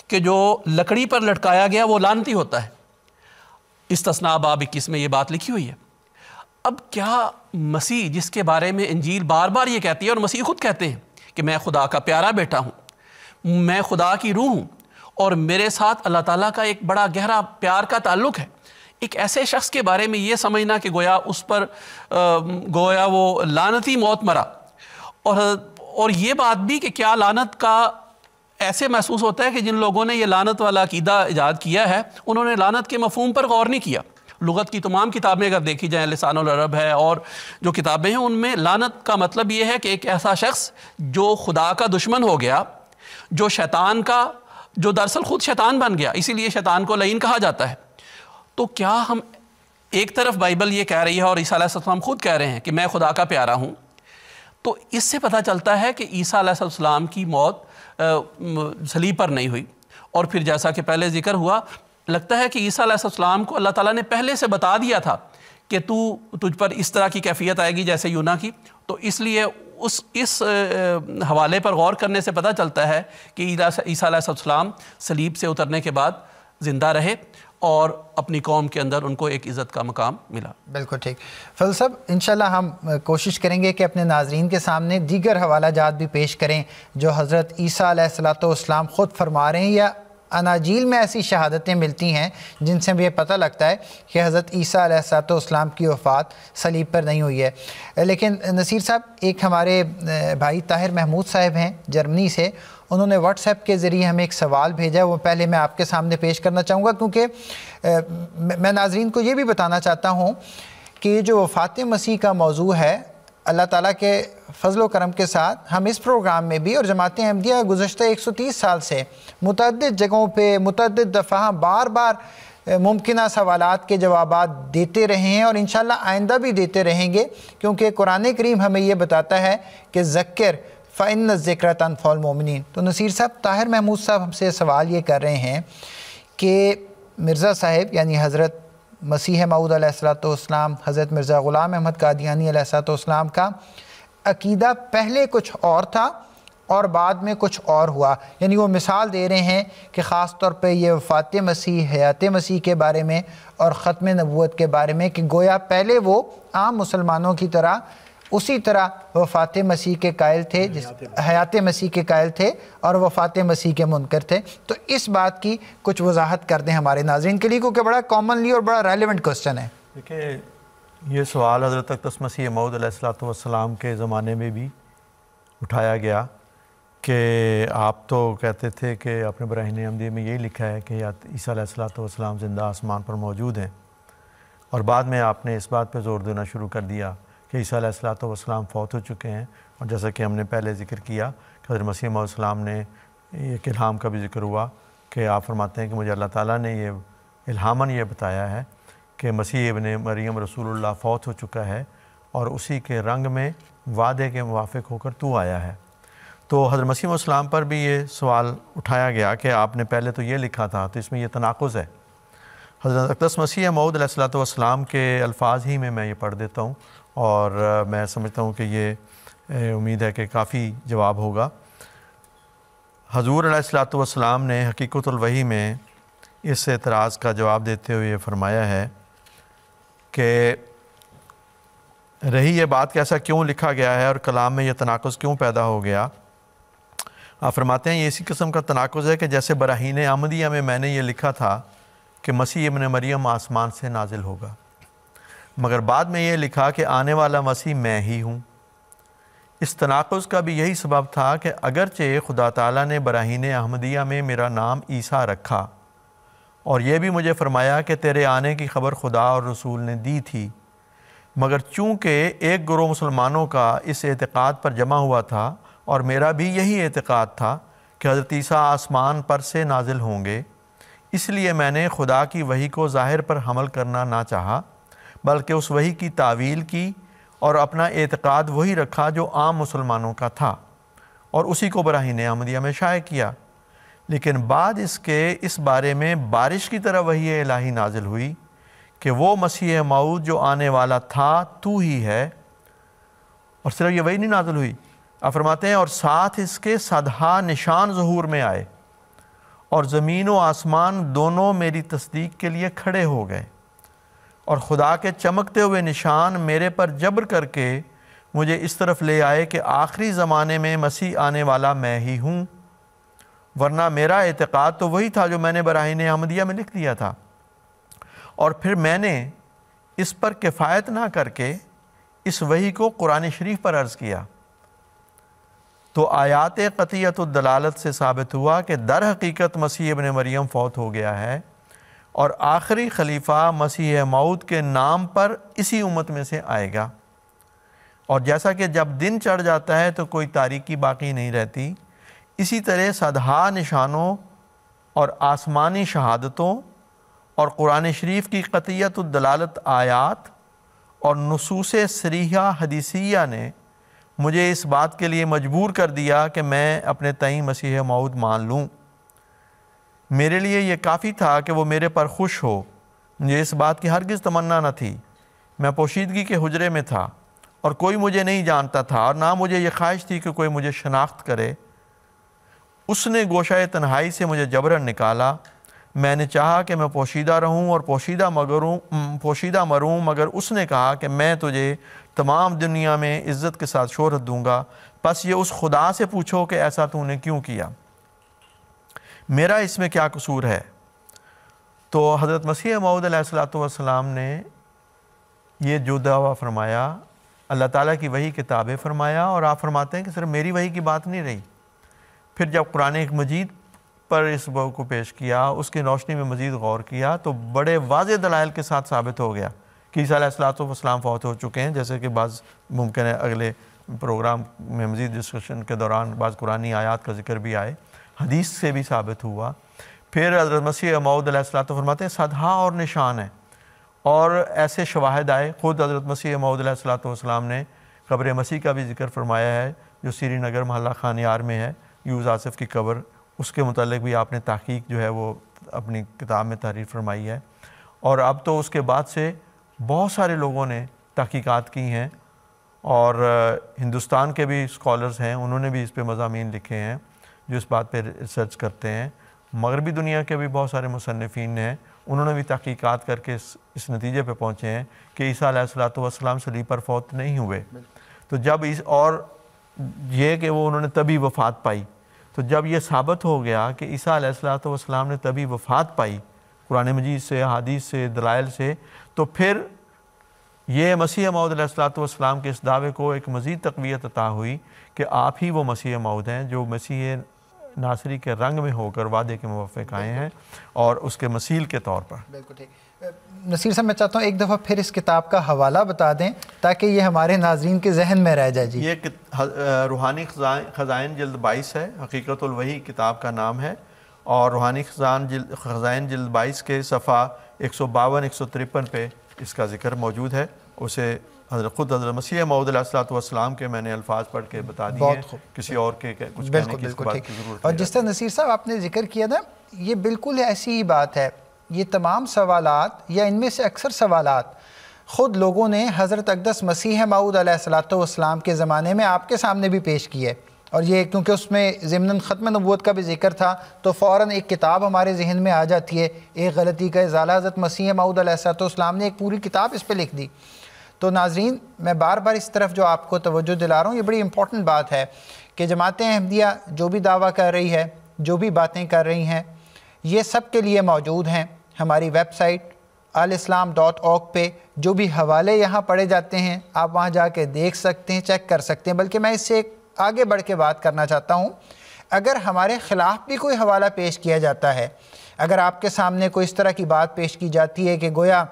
کہ جو لکڑی پر لٹکایا گیا وہ لعنتی ہوتا ہے۔ استثناء باب 21 میں یہ بات لکھی ہوئی ہے۔ اب کیا مسیح جس کے بارے میں انجیل بار بار یہ کہتی ہے اور مسیح خود کہتے ہیں کہ میں خدا کا پیارا بیٹا ہوں، میں خدا کی روح ہوں اور میرے ساتھ اللہ تعالیٰ کا ایک بڑا گہرا پیار کا تعلق ہے، ایک ایسے شخص کے بارے میں یہ سمجھنا کہ گویا اس پر گویا وہ لعنتی موت مرا، اور یہ بات بھی کہ کیا لعنت کا ایسے محسوس ہوتا ہے کہ جن لوگوں نے یہ لعنت والا عقیدہ ایجاد کیا ہے انہوں نے لعنت کے مفہوم پر غور نہیں کیا۔ لغت کی تمام کتابیں اگر دیکھی جائیں، لسان العرب ہے اور جو کتابیں ہیں، ان میں لعنت کا مطلب یہ ہے کہ ایک ایسا شخص جو خدا کا دشمن ہو گیا، جو شیطان کا، جو دراصل خود شیطان بن گیا، اسی لیے شیطان کو لعین کہا جاتا ہے۔ تو کیا ہم ایک طرف بائبل یہ کہہ رہی ہے اور عیسیٰ علیہ السلام خود کہہ رہے ہیں کہ میں خدا کا پیارا ہوں، تو اس سے پتہ چلتا ہے کہ عیسیٰ علیہ السلام کی موت صلیب پر نہیں ہوئی، اور پھر جیسا کہ پہلے ذکر ہوا لگتا ہے کہ عیسیٰ علیہ السلام کو اللہ تعالیٰ نے پہلے سے بتا دیا تھا کہ تجھ پر اس طرح کی کیفیت آئے گی جیسے یونا کی، تو اس لیے اس حوالے پر غور کرنے سے پتہ چلتا ہے کہ عیسیٰ علیہ السلام صلیب سے اترنے کے بعد زندہ رہے اور اپنی قوم کے اندر ان کو ایک عزت کا مقام ملا۔ بالکل ٹھیک فضل صاحب، انشاءاللہ ہم کوشش کریں گے کہ اپنے ناظرین کے سامنے دیگر حوالہ جات بھی پیش کریں جو حضرت عیسیٰ علیہ السلام خود فرما رہے ہیں، یا اناجیل میں ایسی شہادتیں ملتی ہیں جن سے بھی یہ پتہ لگتا ہے کہ حضرت عیسیٰ علیہ السلام کی وفات صلیب پر نہیں ہوئی ہے۔ لیکن نصیر صاحب، ایک ہمارے بھائی طاہر محمود صاحب ہیں جرمنی سے، انہوں نے واٹس ایپ کے ذریعے ہمیں ایک سوال بھیجا، وہ پہلے میں آپ کے سامنے پیش کرنا چاہوں گا، کیونکہ میں ناظرین کو یہ بھی بتانا چاہتا ہوں کہ جو وفات مسیح کا موضوع ہے، اللہ تعالیٰ کے فضل و کرم کے ساتھ ہم اس پروگرام میں بھی اور جماعت احمدیہ گزشتہ 130 سال سے متعدد جگہوں پہ متعدد دفعہ بار بار ممکنہ سوالات کے جوابات دیتے رہے ہیں اور انشاءاللہ آئندہ بھی دیتے رہیں گے، کیونکہ قرآن کریم ہمیں یہ بتاتا ہے کہ ذکر فَإِنَّ الذِّكْرَ تَنفَعُ الْمُؤْمِنِينَ۔ تو نصیر صاحب، طاہر محمود صاحب ہم سے سوال یہ کر رہے ہیں کہ مرزا صاحب یعنی حضرت مسیح موعود علیہ السلام، حضرت مرزا غلام احمد قادیانی علیہ السلام کا عقیدہ پہلے کچھ اور تھا اور بعد میں کچھ اور ہوا، یعنی وہ مثال دے رہے ہیں کہ خاص طور پہ یہ وفات مسیح، حیات مسیح کے بارے میں اور ختم نبوت کے بارے میں، کہ گویا پہلے وہ عام مسلمانوں کی طرح اسی طرح وفات مسیح کے قائل تھے، حیات مسیح کے قائل تھے اور وفات مسیح کے منکر تھے۔ تو اس بات کی کچھ وضاحت کر دیں ہمارے ناظرین کے لیے، کیونکہ بڑا کامنلی اور بڑا ریلیونٹ کوسچن ہے۔ دیکھیں، یہ سوال حضرت اقدس مسیح موعود علیہ السلام کے زمانے میں بھی اٹھایا گیا کہ آپ تو کہتے تھے کہ اپنے براہین احمدیہ میں یہی لکھا ہے کہ عیسیٰ علیہ السلام زندہ آسمان پر موجود ہیں، اور بعد میں آپ نے اس بات پہ زور دینا شروع کر دیا کہ عیسیٰ علیہ السلام فوت ہو چکے ہیں، اور جیسا کہ ہم نے پہلے ذکر کیا کہ حضرت مسیح موعود السلام نے ایک الہام کا بھی ذکر ہوا کہ آپ فرماتے ہیں کہ مجھے اللہ تعالیٰ نے یہ الہاماً یہ بتایا ہے کہ مسیح ابن مریم رسول اللہ فوت ہو چکا ہے اور اسی کے رنگ میں وعدے کے موافق ہو کر تو آیا ہے۔ تو حضرت مسیح موعود السلام پر بھی یہ سوال اٹھایا گیا کہ آپ نے پہلے تو یہ لکھا تھا، تو اس میں یہ تناقض ہے۔ حضرت اقدس مسیح موعود علیہ السلام کے الفاظ ہی میں یہ پڑھ دیتا ہوں، اور میں سمجھتا ہوں کہ یہ امید ہے کہ کافی جواب ہوگا۔ حضور علیہ السلام نے حقیقت الوحی میں اس اعتراض کا جواب دیتے ہوئے یہ فرمایا ہے کہ رہی یہ بات کہ ایسا کیوں لکھا گیا ہے اور کلام میں یہ تناقض کیوں پیدا ہو گیا، آپ فرماتے ہیں یہ اسی قسم کا تناقض ہے کہ جیسے براہین احمدیہ میں نے یہ لکھا تھا کہ مسیح ابن مریم آسمان سے نازل ہوگا، مگر بعد میں یہ لکھا کہ آنے والا مسیح میں ہی ہوں۔ اس تناقض کا بھی یہی سبب تھا کہ اگرچہ خدا تعالیٰ نے براہین احمدیہ میں میرا نام عیسیٰ رکھا اور یہ بھی مجھے فرمایا کہ تیرے آنے کی خبر خدا اور رسول نے دی تھی، مگر چونکہ ایک گروہ مسلمانوں کا اس اعتقاد پر جمع ہوا تھا اور میرا بھی یہی اعتقاد تھا کہ حضرت عیسیٰ آسمان پر سے نازل ہوں گے، اس لیے میں نے خدا کی وحی کو ظاہر پر حمل کرنا نہ چاہا، بلکہ اس وحی کی تعویل کی اور اپنا اعتقاد وہی رکھا جو عام مسلمانوں کا تھا اور اسی کو براہین احمدیہ میں شائع کیا۔ لیکن بعد اس کے اس بارے میں بارش کی طرح وحی الہی نازل ہوئی کہ وہ مسیح موعود جو آنے والا تھا تو ہی ہے، اور صرف یہ وحی نہیں نازل ہوئی، آپ فرماتے ہیں اور ساتھ اس کے صدہا نشان ظہور میں آئے اور زمین و آسمان دونوں میری تصدیق کے لیے کھڑے ہو گئے، اور خدا کے چمکتے ہوئے نشان میرے پر جبر کر کے مجھے اس طرف لے آئے کہ آخری زمانے میں مسیح آنے والا میں ہی ہوں، ورنہ میرا اعتقاد تو وہی تھا جو میں نے براہین احمدیہ میں لکھ دیا تھا۔ اور پھر میں نے اس پر کفایت نہ کر کے اس وحی کو قرآن شریف پر عرض کیا، تو آیات قطعیت الدلالت سے ثابت ہوا کہ در حقیقت مسیح ابن مریم فوت ہو گیا ہے اور آخری خلیفہ مسیح موعود کے نام پر اسی امت میں سے آئے گا، اور جیسا کہ جب دن چڑھ جاتا ہے تو کوئی تاریکی باقی نہیں رہتی، اسی طرح صدہا نشانوں اور آسمانی شہادتوں اور قرآن شریف کی قطعیت الدلالت آیات اور نصوص صریحہ حدیثیہ نے مجھے اس بات کے لیے مجبور کر دیا کہ میں اپنے تئیں مسیح موعود مان لوں۔ میرے لیے یہ کافی تھا کہ وہ میرے پر خوش ہو، مجھے اس بات کی ہرگز تمنا نہ تھی، میں پوشیدگی کے حجرے میں تھا اور کوئی مجھے نہیں جانتا تھا اور نہ مجھے یہ خواہش تھی کہ کوئی مجھے شناخت کرے۔ اس نے گوشہ تنہائی سے مجھے جبراً نکالا، میں نے چاہا کہ میں پوشیدہ رہوں اور پوشیدہ مروں، مگر اس نے کہا کہ میں تجھے تمام دنیا میں عزت کے ساتھ شہرت دوں گا، پس یہ اس خدا سے پوچھو کہ ایسا تو نے کیوں کیا، میرا اس میں کیا قصور ہے۔ تو حضرت مسیح موعود علیہ السلام نے یہ جو دعویٰ فرمایا اللہ تعالیٰ کی وحی کتابیں فرمایا، اور آپ فرماتے ہیں کہ صرف میری وحی کی بات نہیں رہی، پھر جب قرآن مجید پر اس بات کو پیش کیا، اس کی روشنی میں مزید غور کیا، تو بڑے واضح دلائل کے ساتھ ثابت ہو گیا کہ عیسیٰ علیہ السلام فوت ہو چکے ہیں، جیسے کہ بعض ممکن ہے اگلے پروگرام میں مزید ڈسکشن کے دوران بعض قرآنی آیات کا ذکر بھی آئے، حدیث سے بھی ثابت ہوا۔ پھر حضرت مسیح موعود علیہ السلام فرماتے ہیں صدہا اور نشان ہے، اور ایسے شواہد آئے۔ خود حضرت مسیح موعود علیہ السلام نے قبر مسیح کا بھی ذکر فرمایا ہے جو سری نگر محلہ خانیار میں ہے، یوز آصف کی قبر، اس کے متعلق بھی آپ نے تحقیق جو ہے وہ اپنی کتاب میں تحریر فرمائی ہے۔ اور اب تو اس کے بعد سے بہت سارے لوگوں نے تحقیقات کی ہیں، اور ہندوستان کے بھی اسکالرز ہیں، انہوں نے بھی اس پہ مضامین لکھے ہیں جو اس بات پہ ریسرچ کرتے ہیں۔ مغربی دنیا کے بھی بہت سارے مصنفین ہیں، انہوں نے بھی تحقیقات کر کے اس نتیجے پہ پہنچے ہیں کہ عیسیٰ علیہ السلام صلیب پر فوت نہیں ہوئے۔ تو جب اور یہ کہ وہ انہوں نے تبھی وفات پائی، تو جب یہ ثابت ہو گیا کہ عیسیٰ علیہ السلام نے تبھی وفات پائی قرآن مجید سے، حدیث سے، دلائل سے، تو پھر یہ مسیح موعود علیہ السلام کے اس دعوے کو ایک مزید تقویت عطا ہوئی کہ آپ ہی وہ مسیح موعود ہیں جو مسیح ناصری کے رنگ میں ہو کر وعدے کے موافق آئے ہیں اور اس کے مثیل کے طور پر۔ بالکل ٹھیک۔ نصیر صاحب میں چاہتا ہوں ایک دفعہ پھر اس کتاب کا حوالہ بتا دیں تاکہ یہ ہمارے ناظرین کے ذہن میں رہ جائے۔ جی، یہ روحانی خزائن جلد 22 ہے، حقیقت الوحی کتاب کا نام ہے، اور روحانی خزائن جلد 22 کے صفحہ 152 153 پہ اس کا ذکر موجود ہے۔ اسے خود حضرت مسیح موعود علیہ السلام کے میں نے الفاظ پڑھ کے بتا دیے ہیں، کسی اور کے کچھ کہنے کی اس بات کی ضرورت نہیں۔ اور جس طرح نصیر صاحب آپ نے ذکر کیا تھا، یہ بالکل ایسی ہی بات ہے۔ یہ تمام سوالات یا ان میں سے اکثر سوالات خود لوگوں نے حضرت اقدس مسیح موعود علیہ السلام کے زمانے میں آپ کے سامنے بھی پیش کیے، اور یہ کیونکہ اس میں ضمن ختم نبوت کا بھی ذکر تھا تو فوراً ایک کتاب ہمارے ذہن میں آ جاتی ہے، ایک غلطی کا ازالہ۔ حضرت مسیح موعود علیہ السلام نے ایک پوری کتاب اس پہ لکھ دی۔ تو ناظرین، میں بار بار اس طرف جو آپ کو توجہ دلا رہا ہوں، یہ بڑی امپورٹنٹ بات ہے کہ جماعت احمدیہ جو بھی دعویٰ کر رہی ہے، جو بھی باتیں کر رہی ہیں، یہ سب کے لیے موجود ہیں ہماری ویب سائٹ alislam.org پہ۔ جو بھی حوالے یہاں پڑھے جاتے ہیں آپ وہاں جا کے دیکھ سکتے ہیں، چیک کر سکتے ہیں۔ بلکہ میں اس سے ایک آگے بڑھ کے بات کرنا چاہتا ہوں، اگر ہمارے خلاف بھی کوئی حوالہ پیش کیا جاتا ہے، اگر آپ کے سامنے کوئی اس طرح کی بات پیش کی جاتی ہے کہ گویا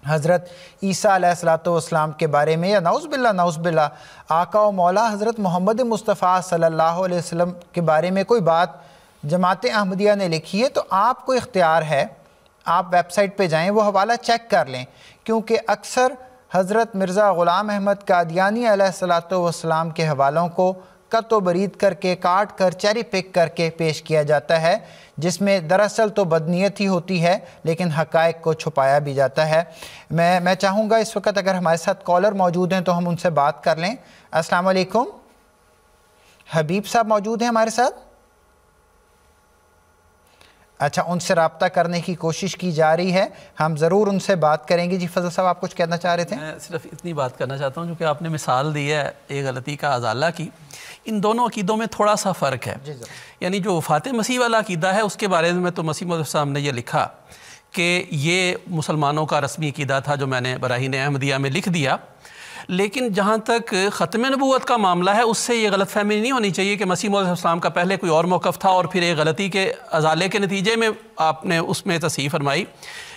حضرت عیسیٰ علیہ السلام کے بارے میں، یا نعوذ باللہ آقا و مولا حضرت محمد مصطفیٰ صلی اللہ علیہ وسلم کے بارے میں کوئی بات جماعت احمدیہ نے لکھی ہے، تو آپ کو اختیار ہے، آپ ویب سائٹ پہ جائیں، وہ حوالہ چیک کر لیں، کیونکہ اکثر حضرت مرزا غلام احمد قادیانی علیہ السلام کے حوالوں کو کت و برید کر کے، کاٹ کر، چیری پک کر کے پیش کیا جاتا ہے، جس میں دراصل تو بدنیت ہی ہوتی ہے لیکن حقائق کو چھپایا بھی جاتا ہے۔ میں چاہوں گا اس وقت اگر ہمارے ساتھ کالر موجود ہیں تو ہم ان سے بات کر لیں۔ السلام علیکم، حبیب صاحب موجود ہیں ہمارے ساتھ؟ اچھا، ان سے رابطہ کرنے کی کوشش کی جا رہی ہے، ہم ضرور ان سے بات کریں گے۔ جی فضل صاحب، آپ کچھ کہنا چاہ رہے تھے؟ میں صرف اتنی بات کرنا چاہتا ہوں جو کہ آپ نے مثال دی ہے ایک غلطی کا ازالہ کی، ان دونوں عقیدوں میں تھوڑا سا فرق ہے۔ یعنی جو وفات مسیح والا عقیدہ ہے اس کے بارے میں تو مسیح موعود صاحب نے یہ لکھا کہ یہ مسلمانوں کا رسمی عقیدہ تھا جو میں نے براہین احمدیہ میں لکھ دیا، لیکن جہاں تک ختم نبوت کا معاملہ ہے اس سے یہ غلط فہمی نہیں ہونی چاہیے کہ مسیح موعود السلام کا پہلے کوئی اور موقف تھا اور پھر ایک غلطی کے ازالے کے نتیجے میں آپ نے اس میں تصحیح فرمائی۔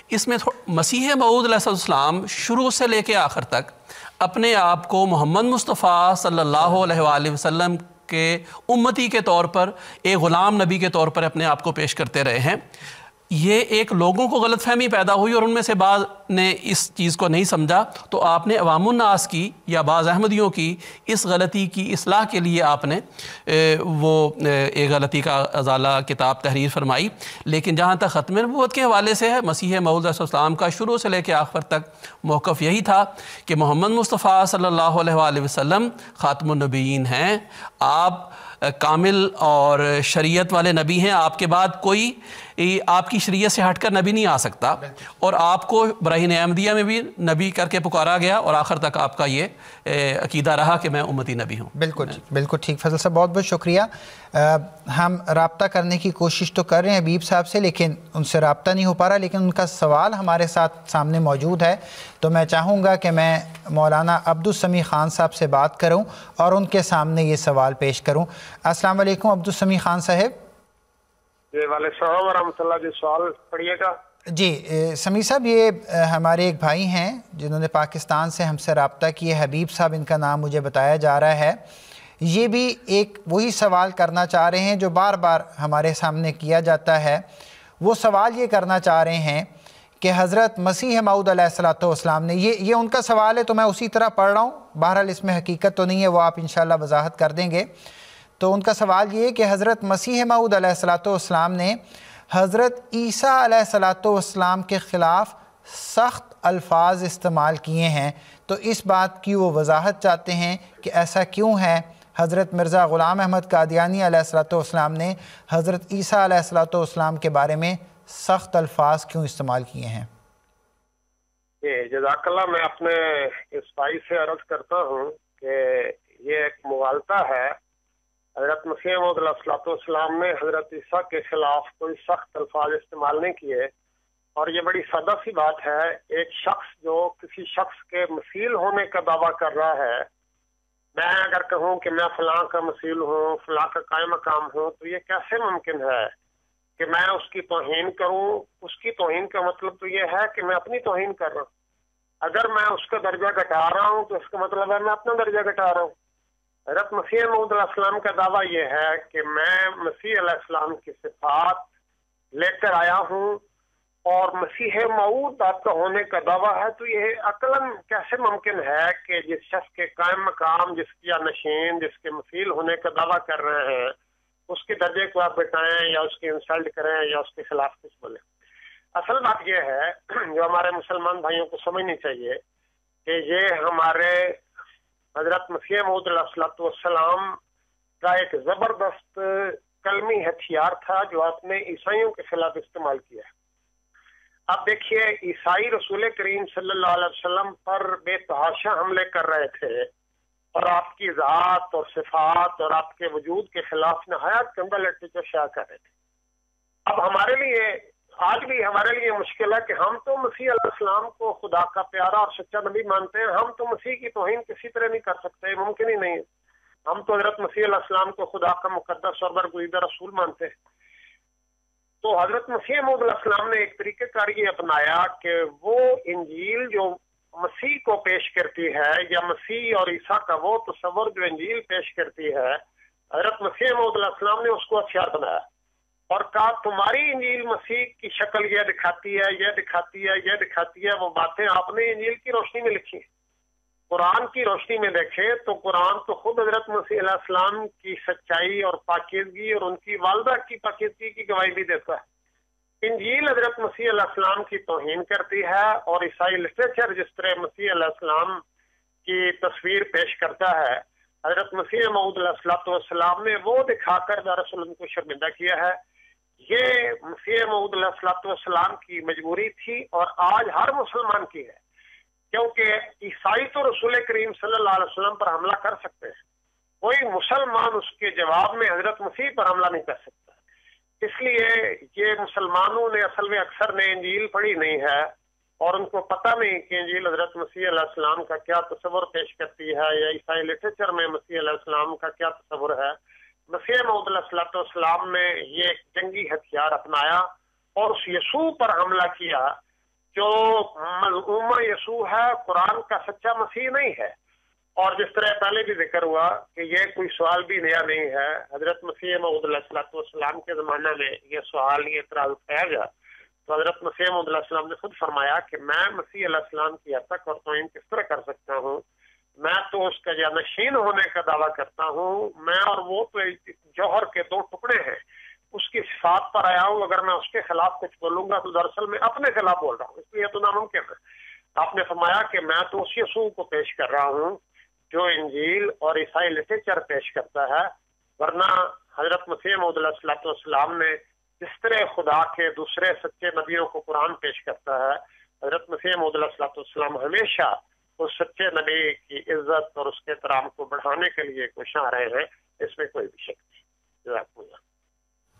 اس میں مسیح موعود علیہ السلام شروع سے لے کے آخر تک اپنے آپ کو محمد مصطفیٰ صلی اللہ علیہ وآلہ وسلم کے امتی کے طور پر، ایک غلام نبی کے طور پر اپنے آپ کو پیش کرتے رہے ہیں۔ یہ ایک لوگوں کو غلط فہمی پیدا ہوئی اور ان میں سے بعض نے اس چیز کو نہیں سمجھا، تو آپ نے عوام الناس کی یا بعض احمدیوں کی اس غلطی کی اصلاح کے لیے آپ نے وہ ایک غلطی کا ازالہ کتاب تحریر فرمائی۔ لیکن جہاں تک ختم نبوت کے حوالے سے ہے، مسیح موعود علیہ السلام کا شروع سے لے کے آخر تک موقف یہی تھا کہ محمد مصطفیٰ صلی اللہ علیہ وآلہ وسلم خاتم النبیین ہیں، آپ کامل اور شریعت والے نبی ہیں، آپ کے بعد کوئی آپ کی شریعت سے ہٹ کر نبی نہیں آ سکتا، اور آپ کو براہین احمدیہ میں بھی نبی کر کے پکارا گیا اور آخر تک آپ کا یہ عقیدہ رہا کہ میں امتی نبی ہوں۔ بالکل ٹھیک فضل صاحب، بہت بہت شکریہ۔ ہم رابطہ کرنے کی کوشش تو کر رہے ہیں حبیب صاحب سے، لیکن ان سے رابطہ نہیں ہو پا رہا، لیکن ان کا سوال ہمارے ساتھ سامنے موجود ہے، تو میں چاہوں گا کہ میں مولانا عبدالسمیع خان صاحب سے بات کروں اور ان کے سامنے یہ سوال پیش کروں۔ السلام علیکم عبدالسمیع خان صاحب۔ جی وعلیکم السلام ورحمۃ اللہ۔ جی سوال پڑھیے گا۔ جی سمیع صاحب، یہ ہمارے ایک بھائی ہیں جنہوں نے پاکستان سے ہم سے رابطہ کیا، حبیب صاحب ان کا نام مجھے بتایا جا رہا ہے. یہ بھی ایک وہی سوال کرنا چاہ رہے ہیں جو بار بار ہمارے سامنے کیا جاتا ہے. وہ سوال یہ کرنا چاہ رہے ہیں کہ حضرت مسیح موعود علیہ الصلوۃ والسلام نے، یہ ان کا سوال ہے تو میں اسی طرح پڑھ رہا ہوں، بہرحال اس میں حقیقت تو نہیں ہے، وہ آپ انشاءاللہ وضاحت کر دیں گے. تو ان کا سوال یہ ہے کہ حضرت مسیح موعود علیہ الصلوۃ والسلام نے حضرت عیسیٰ علیہ الصلوۃ والسلام کے خلاف سخت الفاظ استعمال کیے ہیں، تو اس بات کی وہ وضاحت چاہتے ہیں کہ ایسا کیوں ہے؟ حضرت مرزا غلام احمد قادیانی علیہ الصلوۃ والسلام نے حضرت عیسیٰ علیہ الصلوۃ والسلام کے بارے میں سخت الفاظ کیوں استعمال کیے ہیں؟ جزاک اللہ. میں اپنے اس بھائی سے عرض کرتا ہوں کہ یہ ایک مغالطہ ہے. حضرت مسیح موعود علیہ الصلوۃ والسلام نے حضرت عیسیٰ کے خلاف کوئی سخت الفاظ استعمال نہیں کیے، اور یہ بڑی سادہ سی بات ہے. ایک شخص جو کسی شخص کے مثیل ہونے کا دعویٰ کر رہا ہے، میں اگر کہوں کہ میں فلاں کا مثیل ہوں، فلاں کا قائم مقام ہوں، تو یہ کیسے ممکن ہے کہ میں اس کی توہین کروں؟ اس کی توہین کا مطلب تو یہ ہے کہ میں اپنی توہین کر رہا ہوں. اگر میں اس کا درجہ گھٹا رہا ہوں تو اس کا مطلب ہے میں اپنا درجہ گھٹا رہا ہوں. حضرت مسیح موعود علیہ السلام کا دعویٰ یہ ہے کہ میں مسیح علیہ السلام کی صفات لے کر آیا ہوں، اور مسیح موعود آپ کا ہونے کا دعویٰ ہے. تو یہ عقلاً کیسے ممکن ہے کہ جس شخص کے قائم مقام، جس کی نشین، جس کے مثیل ہونے کا دعویٰ کر رہے ہیں، اس کے درجے کو آپ بتائیں یا اس کی انسلٹ کریں یا اس کے خلاف کچھ بولیں؟ اصل بات یہ ہے جو ہمارے مسلمان بھائیوں کو سمجھنی چاہیے کہ یہ ہمارے حضرت مسیح موعود علیہ السلام کا ایک زبردست کلمی ہتھیار تھا جو آپ نے عیسائیوں کے خلاف استعمال کیا ہے. اب دیکھیے، عیسائی رسول کریم صلی اللہ علیہ وسلم پر بے تحاشا حملے کر رہے تھے اور آپ کی ذات اور صفات اور آپ کے وجود کے خلاف نہایت گندا لٹریچر شائع کر رہے تھے. اب ہمارے لیے آج بھی ہمارے لیے مشکل ہے کہ ہم تو مسیح علیہ السلام کو خدا کا پیارا اور سچا نبی مانتے ہیں، ہم تو مسیح کی توہین کسی طرح نہیں کر سکتے، ممکن ہی نہیں ہے. ہم تو حضرت مسیح علیہ السلام کو خدا کا مقدس اور برگزیدہ رسول مانتے ہیں. تو حضرت مسیح موعود علیہ السلام نے ایک طریقہ کار یہ اپنایا کہ وہ انجیل جو مسیح کو پیش کرتی ہے، یا مسیح اور عیسیٰ کا وہ تصور جو انجیل پیش کرتی ہے، حضرت مسیح موعود علیہ السلام نے اس کو ہتھیار بنایا اور کہا تمہاری انجیل مسیح کی شکل یہ دکھاتی ہے، یہ دکھاتی ہے، یہ دکھاتی ہے. وہ باتیں آپ نے انجیل کی روشنی میں لکھی. قرآن کی روشنی میں دیکھیں تو قرآن تو خود حضرت مسیح علیہ السلام کی سچائی اور پاکیزگی اور ان کی والدہ کی پاکیزگی کی گواہی بھی دیتا ہے. انجیل حضرت مسیح علیہ السلام کی توہین کرتی ہے، اور عیسائی لٹریچر جس طرح مسیح علیہ السلام کی تصویر پیش کرتا ہے، حضرت مسیح موعود علیہ السلام نے وہ دکھا کر دراصل ان کو شرمندہ کیا ہے. یہ مسیح موعود علیہ السلام کی مجبوری تھی اور آج ہر مسلمان کی ہے، کیونکہ عیسائی تو رسول کریم صلی اللہ علیہ وسلم پر حملہ کر سکتے ہیں، کوئی مسلمان اس کے جواب میں حضرت مسیح پر حملہ نہیں کر سکتا. اس لیے یہ مسلمانوں نے اصل میں اکثر نے انجیل پڑھی نہیں ہے اور ان کو پتہ نہیں کہ انجیل حضرت مسیح علیہ السلام کا کیا تصور پیش کرتی ہے، یا عیسائی لٹریچر میں مسیح علیہ السلام کا کیا تصور ہے. مسیح موعود علیہ السلام نے یہ ایک جنگی ہتھیار اپنایا اور اس یسوع پر حملہ کیا جو ملعون یسوع ہے، قرآن کا سچا مسیح نہیں ہے. اور جس طرح پہلے بھی ذکر ہوا کہ یہ کوئی سوال بھی نیا نہیں ہے، حضرت مسیح موعود علیہ السلام کے زمانہ میں یہ سوال، یہ اعتراض اٹھایا گیا تو حضرت مسیح موعود علیہ السلام نے خود فرمایا کہ میں مسیح علیہ السلام کی حد تک اور توہین کس طرح کر سکتا ہوں؟ میں تو اس کا جانشین ہونے کا دعویٰ کرتا ہوں، میں اور وہ تو جوہر کے دو ٹکڑے ہیں، اس کی صفات پر آیا ہوں. اگر میں اس کے خلاف کچھ بولوں گا تو دراصل میں اپنے خلاف بول رہا ہوں، اس لیے تو ناممکن ہے. آپ نے فرمایا کہ میں تو اس یسوع کو پیش کر رہا ہوں جو انجیل اور عیسائی لٹریچر پیش کرتا ہے، ورنہ حضرت مسیح موعود علیہ السلام نے جس طرح خدا کے دوسرے سچے نبیوں کو قرآن پیش کرتا ہے، حضرت مسیح موعود علیہ السلام ہمیشہ اس سچے نبی کی عزت اور اس کے احترام کو بڑھانے کے لیے کوشاں رہے ہیں، اس میں کوئی بھی شک نہیں. جزاکم اللہ.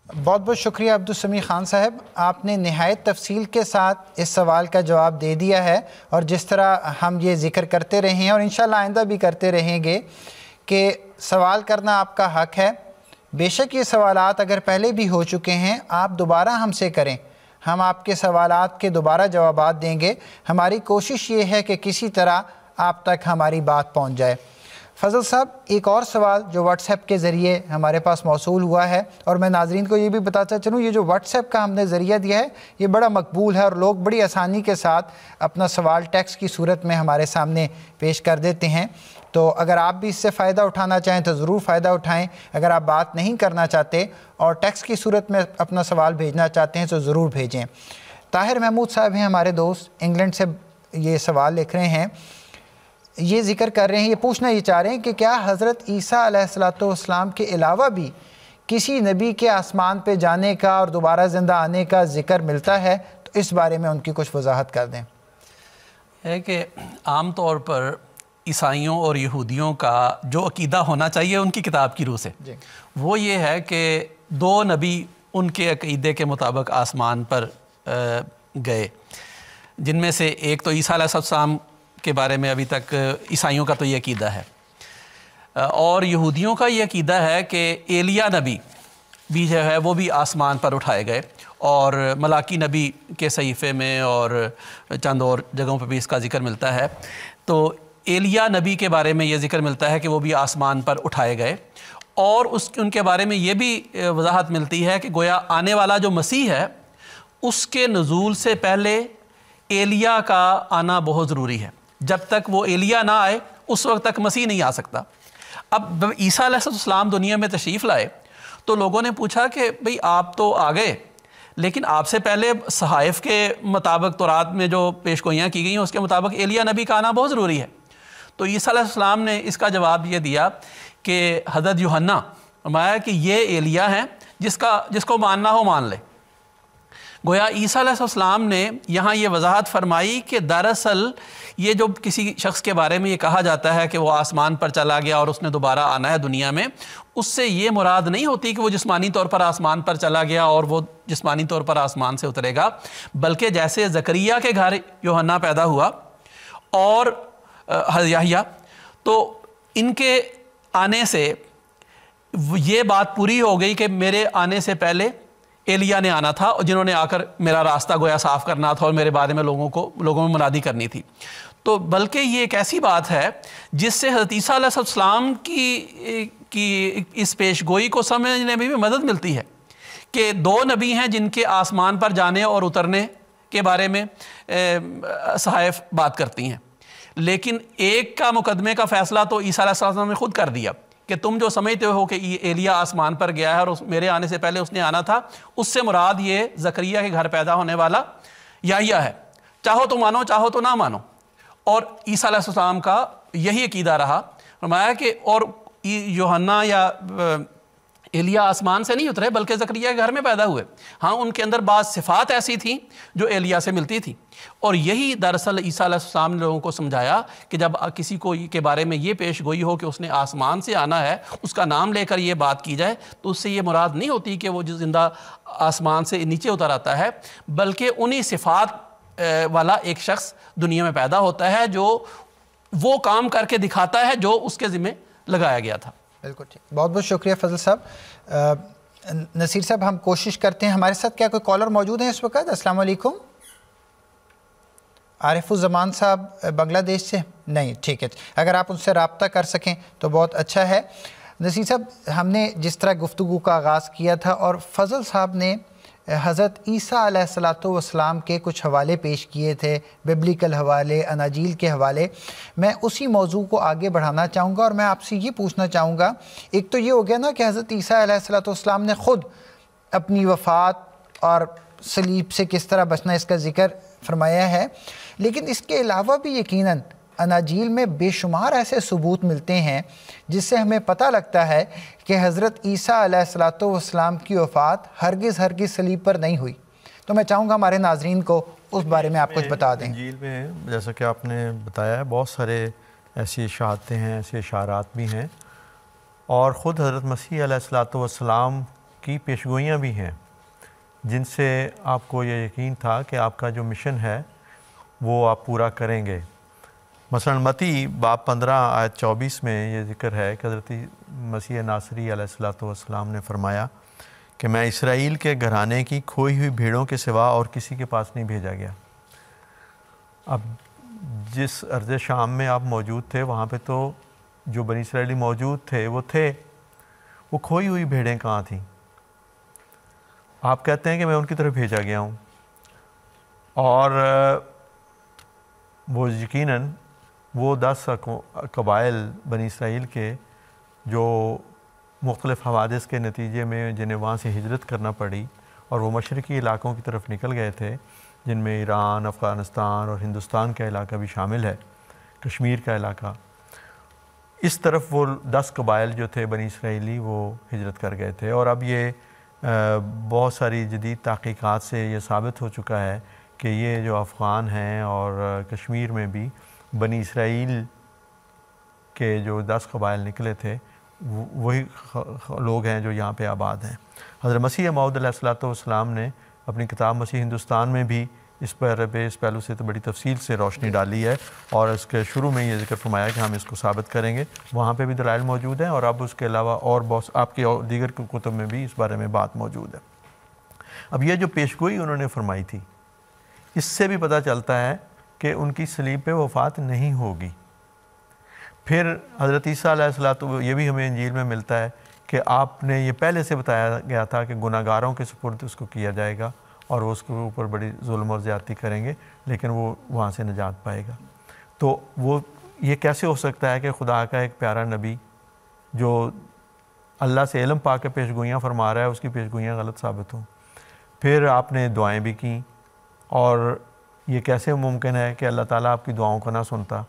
بہت بہت شکریہ عبدالسمیع خان صاحب، آپ نے نہایت تفصیل کے ساتھ اس سوال کا جواب دے دیا ہے، اور جس طرح ہم یہ ذکر کرتے رہے ہیں اور انشاءاللہ آئندہ بھی کرتے رہیں گے کہ سوال کرنا آپ کا حق ہے. بے شک یہ سوالات اگر پہلے بھی ہو چکے ہیں آپ دوبارہ ہم سے کریں، ہم آپ کے سوالات کے دوبارہ جوابات دیں گے. ہماری کوشش یہ ہے کہ کسی طرح آپ تک ہماری بات پہنچ جائے. فضل صاحب، ایک اور سوال جو واٹس ایپ کے ذریعے ہمارے پاس موصول ہوا ہے، اور میں ناظرین کو یہ بھی بتاتا چلوں، یہ جو واٹس ایپ کا ہم نے ذریعہ دیا ہے یہ بڑا مقبول ہے، اور لوگ بڑی آسانی کے ساتھ اپنا سوال ٹیکسٹ کی صورت میں ہمارے سامنے پیش کر دیتے ہیں. تو اگر آپ بھی اس سے فائدہ اٹھانا چاہیں تو ضرور فائدہ اٹھائیں. اگر آپ بات نہیں کرنا چاہتے اور ٹیکسٹ کی صورت میں اپنا سوال بھیجنا چاہتے ہیں تو ضرور بھیجیں. طاہر محمود صاحب ہیں ہمارے دوست، انگلینڈ سے یہ سوال لکھ رہے ہیں، یہ ذکر کر رہے ہیں، یہ پوچھنا یہ چاہ رہے ہیں کہ کیا حضرت عیسیٰ علیہ السلام کے علاوہ بھی کسی نبی کے آسمان پہ جانے کا اور دوبارہ زندہ آنے کا ذکر ملتا ہے؟ تو اس بارے میں ان کی کچھ وضاحت کر دیں. ہے کہ عام طور پر عیسائیوں اور یہودیوں کا جو عقیدہ ہونا چاہیے ان کی کتاب کی روح سے، وہ یہ ہے کہ 2 نبی ان کے عقیدے کے مطابق آسمان پر گئے، جن میں سے ایک تو عیسیٰ علیہ السلام کے بارے میں ابھی تک عیسائیوں کا تو یہ عقیدہ ہے، اور یہودیوں کا یہ عقیدہ ہے کہ ایلیا نبی بھی جو ہے وہ بھی آسمان پر اٹھائے گئے، اور ملاکی نبی کے صحیفے میں اور چند اور جگہوں پہ بھی اس کا ذکر ملتا ہے. تو ایلیا نبی کے بارے میں یہ ذکر ملتا ہے کہ وہ بھی آسمان پر اٹھائے گئے، اور ان کے بارے میں یہ بھی وضاحت ملتی ہے کہ گویا آنے والا جو مسیح ہے اس کے نزول سے پہلے ایلیا کا آنا بہت ضروری ہے. جب تک وہ ایلیا نہ آئے اس وقت تک مسیح نہیں آ سکتا. اب عیسیٰ علیہ السلام دنیا میں تشریف لائے تو لوگوں نے پوچھا کہ بھئی آپ تو آ گئے، لیکن آپ سے پہلے صحائف کے مطابق تورات میں جو پیش گوئیاں کی گئی ہیں اس کے مطابق ایلیا نبی کا آنا بہت ضروری ہے. تو عیسیٰ علیہ السلام نے اس کا جواب یہ دیا کہ حضرت یوحنا فرمایا کہ یہ ایلیا ہے، جس کو ماننا ہو مان لے. گویا عیسیٰ علیہ السلام نے یہاں یہ وضاحت فرمائی کہ دراصل یہ جو کسی شخص کے بارے میں یہ کہا جاتا ہے کہ وہ آسمان پر چلا گیا اور اس نے دوبارہ آنا ہے دنیا میں، اس سے یہ مراد نہیں ہوتی کہ وہ جسمانی طور پر آسمان پر چلا گیا اور وہ جسمانی طور پر آسمان سے اترے گا، بلکہ جیسے زکریا کے گھر یوحنا پیدا ہوا اور یحییٰ، تو ان کے آنے سے یہ بات پوری ہو گئی کہ میرے آنے سے پہلے ایلیا نے آنا تھا، جنہوں نے آ کر میرا راستہ گویا صاف کرنا تھا اور میرے بارے میں لوگوں میں منادی کرنی تھی. تو بلکہ یہ ایک ایسی بات ہے جس سے حضرت عیسیٰ علیہ السلام کی اس پیش گوئی کو سمجھنے میں بھی مدد ملتی ہے کہ 2 نبی ہیں جن کے آسمان پر جانے اور اترنے کے بارے میں صحائف بات کرتی ہیں، لیکن ایک کا مقدمے کا فیصلہ تو عیسیٰ علیہ السلام نے خود کر دیا کہ تم جو سمجھتے ہو کہ ایلیا آسمان پر گیا ہے اور میرے آنے سے پہلے اس نے آنا تھا، اس سے مراد یہ زکریا کے گھر پیدا ہونے والا یحییٰ ہے. چاہو تو مانو، چاہو تو نہ مانو. اور عیسیٰ علیہ السلام کا یہی عقیدہ رہا. فرمایا کہ اور یوحنا یا ایلیا آسمان سے نہیں اترے بلکہ زکریا کے گھر میں پیدا ہوئے. ہاں ان کے اندر بعض صفات ایسی تھیں جو ایلیا سے ملتی تھی، اور یہی دراصل عیسیٰ علیہ السلام نے لوگوں کو سمجھایا کہ جب کسی کو کے بارے میں یہ پیش گوئی ہو کہ اس نے آسمان سے آنا ہے، اس کا نام لے کر یہ بات کی جائے، تو اس سے یہ مراد نہیں ہوتی کہ وہ جو زندہ آسمان سے نیچے اتر آتا ہے، بلکہ انہی صفات والا ایک شخص دنیا میں پیدا ہوتا ہے جو وہ کام کر کے دکھاتا ہے جو اس کے ذمہ لگایا گیا تھا. بالکل ٹھیک، بہت بہت شکریہ فضل صاحب. نصیر صاحب ہم کوشش کرتے ہیں، ہمارے ساتھ کیا کوئی کالر موجود ہیں اس وقت؟ السلام علیکم. عارف الزمان صاحب بنگلہ دیش سے نہیں؟ ٹھیک ہے، اگر آپ ان سے رابطہ کر سکیں تو بہت اچھا ہے. نصیر صاحب، ہم نے جس طرح گفتگو کا آغاز کیا تھا اور فضل صاحب نے حضرت عیسیٰ علیہ السلام کے کچھ حوالے پیش کیے تھے، ببلیکل حوالے، اناجیل کے حوالے، میں اسی موضوع کو آگے بڑھانا چاہوں گا اور میں آپ سے یہ پوچھنا چاہوں گا، ایک تو یہ ہو گیا نا کہ حضرت عیسیٰ علیہ السلام نے خود اپنی وفات اور صلیب سے کس طرح بچنا اس کا ذکر فرمایا ہے، لیکن اس کے علاوہ بھی یقیناً اناجیل میں بے شمار ایسے ثبوت ملتے ہیں جس سے ہمیں پتہ لگتا ہے کہ حضرت عیسیٰ علیہ السلام کی وفات ہرگز صلیب پر نہیں ہوئی. تو میں چاہوں گا ہمارے ناظرین کو اس بارے میں آپ کچھ بتا دیں. انجیل میں جیسا کہ آپ نے بتایا ہے بہت سارے ایسی اشاعتیں ہیں، ایسے اشارات بھی ہیں، اور خود حضرت مسیح علیہ السلام کی پیشگوئیاں بھی ہیں جن سے آپ کو یہ یقین تھا کہ آپ کا جو مشن ہے وہ آپ پورا کریں گے. مثلا متی باب 15 آیت 24 میں یہ ذکر ہے کہ حضرت مسیح ناصری علیہ السلام نے فرمایا کہ میں اسرائیل کے گھرانے کی کھوئی ہوئی بھیڑوں کے سوا اور کسی کے پاس نہیں بھیجا گیا۔ اب جس ارض شام میں آپ موجود تھے وہاں پہ تو جو بنی اسرائیلی موجود تھے وہ کھوئی ہوئی بھیڑیں کہاں تھیں؟ آپ کہتے ہیں کہ میں ان کی طرف بھیجا گیا ہوں، اور وہ یقیناً وہ 10 قبائل بنی اسرائیل کے جو مختلف حوادث کے نتیجے میں جنہیں وہاں سے ہجرت کرنا پڑی اور وہ مشرقی علاقوں کی طرف نکل گئے تھے، جن میں ایران، افغانستان اور ہندوستان کا علاقہ بھی شامل ہے، کشمیر کا علاقہ، اس طرف وہ 10 قبائل جو تھے بنی اسرائیلی وہ ہجرت کر گئے تھے۔ اور اب یہ بہت ساری جدید تحقیقات سے یہ ثابت ہو چکا ہے کہ یہ جو افغان ہیں اور کشمیر میں بھی بنی اسرائیل کے جو 10 قبائل نکلے تھے وہی لوگ ہیں جو یہاں پہ آباد ہیں۔ حضرت مسیح موعود علیہ الصلوۃ والسلام نے اپنی کتاب مسیح ہندوستان میں بھی اس پہلو سے تو بڑی تفصیل سے روشنی ڈالی ہے، اور اس کے شروع میں یہ ذکر فرمایا کہ ہم اس کو ثابت کریں گے، وہاں پہ بھی دلائل موجود ہیں، اور اب اس کے علاوہ اور بہت آپ کی اور دیگر کتب میں بھی اس بارے میں بات موجود ہے۔ اب یہ جو پیشگوئی انہوں نے فرمائی تھی، اس سے بھی پتہ چلتا ہے کہ ان کی صلیب پہ وفات نہیں ہوگی۔ پھر حضرت عیسیٰ علیہ السلام، یہ بھی ہمیں انجیل میں ملتا ہے کہ آپ نے یہ پہلے سے بتایا گیا تھا کہ گناہ گاروں کے سپرد اس کو کیا جائے گا اور وہ اس کے اوپر بڑی ظلم اور زیادتی کریں گے، لیکن وہ وہاں سے نجات پائے گا۔ تو وہ یہ کیسے ہو سکتا ہے کہ خدا کا ایک پیارا نبی جو اللہ سے علم پا کے پیشگوئیاں فرما رہا ہے، اس کی پیشگوئیاں غلط ثابت ہوں؟ پھر آپ نے دعائیں بھی کیں، اور یہ کیسے ممکن ہے کہ اللہ تعالیٰ آپ کی دعاؤں کو نہ سنتا؟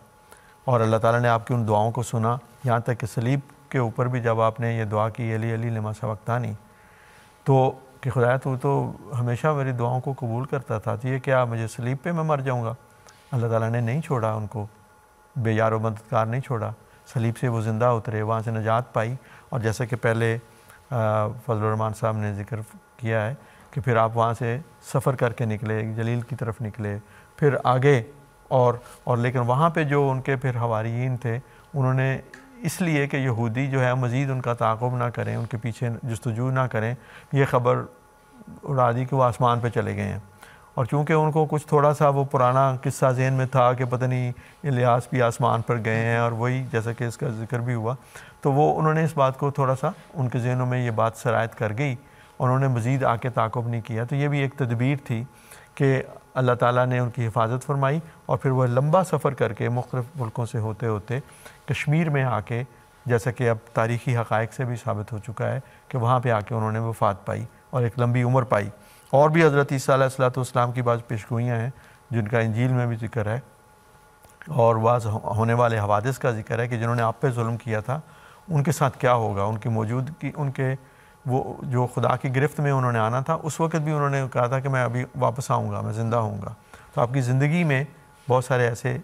اور اللہ تعالیٰ نے آپ کی ان دعاؤں کو سنا، یہاں تک کہ صلیب کے اوپر بھی جب آپ نے یہ دعا کی علی علی لما سبقتانی، تو کہ خدایا تو ہمیشہ میری دعاؤں کو قبول کرتا تھا، تو یہ کیا مجھے صلیب پہ میں مر جاؤں گا؟ اللہ تعالیٰ نے نہیں چھوڑا ان کو، بے یار و مددگار نہیں چھوڑا، صلیب سے وہ زندہ اترے، وہاں سے نجات پائی۔ اور جیسا کہ پہلے فضل الرحمان صاحب نے ذکر کیا ہے کہ پھر آپ وہاں سے سفر کر کے نکلے، جلیل کی طرف نکلے، پھر آگے اور لیکن وہاں پہ جو ان کے پھر حواریین تھے، انہوں نے اس لیے کہ یہودی جو ہے مزید ان کا تعاقب نہ کریں، ان کے پیچھے جستجو نہ کریں، یہ خبر اڑا دی کہ وہ آسمان پہ چلے گئے ہیں۔ اور چونکہ ان کو کچھ تھوڑا سا وہ پرانا قصہ ذہن میں تھا کہ پتہ نہیں الیاس بھی آسمان پر گئے ہیں، اور وہی جیسا کہ اس کا ذکر بھی ہوا، تو وہ انہوں نے اس بات کو تھوڑا سا ان کے ذہنوں میں یہ بات سرایت کر گئی، انہوں نے مزید آ کے تعاقب نہیں کیا۔ تو یہ بھی ایک تدبیر تھی کہ اللہ تعالیٰ نے ان کی حفاظت فرمائی، اور پھر وہ لمبا سفر کر کے مختلف ملکوں سے ہوتے ہوتے کشمیر میں آ کے، جیسا کہ اب تاریخی حقائق سے بھی ثابت ہو چکا ہے کہ وہاں پہ آ کے انہوں نے وفات پائی اور ایک لمبی عمر پائی۔ اور بھی حضرت عیسیٰ علیہ السلام کی بعض پیشگوئیاں ہیں جن کا انجیل میں بھی ذکر ہے، اور بعض ہونے والے حوادث کا ذکر ہے کہ جنہوں نے آپ پہ ظلم کیا تھا ان کے ساتھ کیا ہوگا، ان کی موجودگی، ان کے وہ جو خدا کی گرفت میں انہوں نے آنا تھا، اس وقت بھی انہوں نے کہا تھا کہ میں ابھی واپس آؤں گا، میں زندہ ہوں گا۔ تو آپ کی زندگی میں بہت سارے ایسے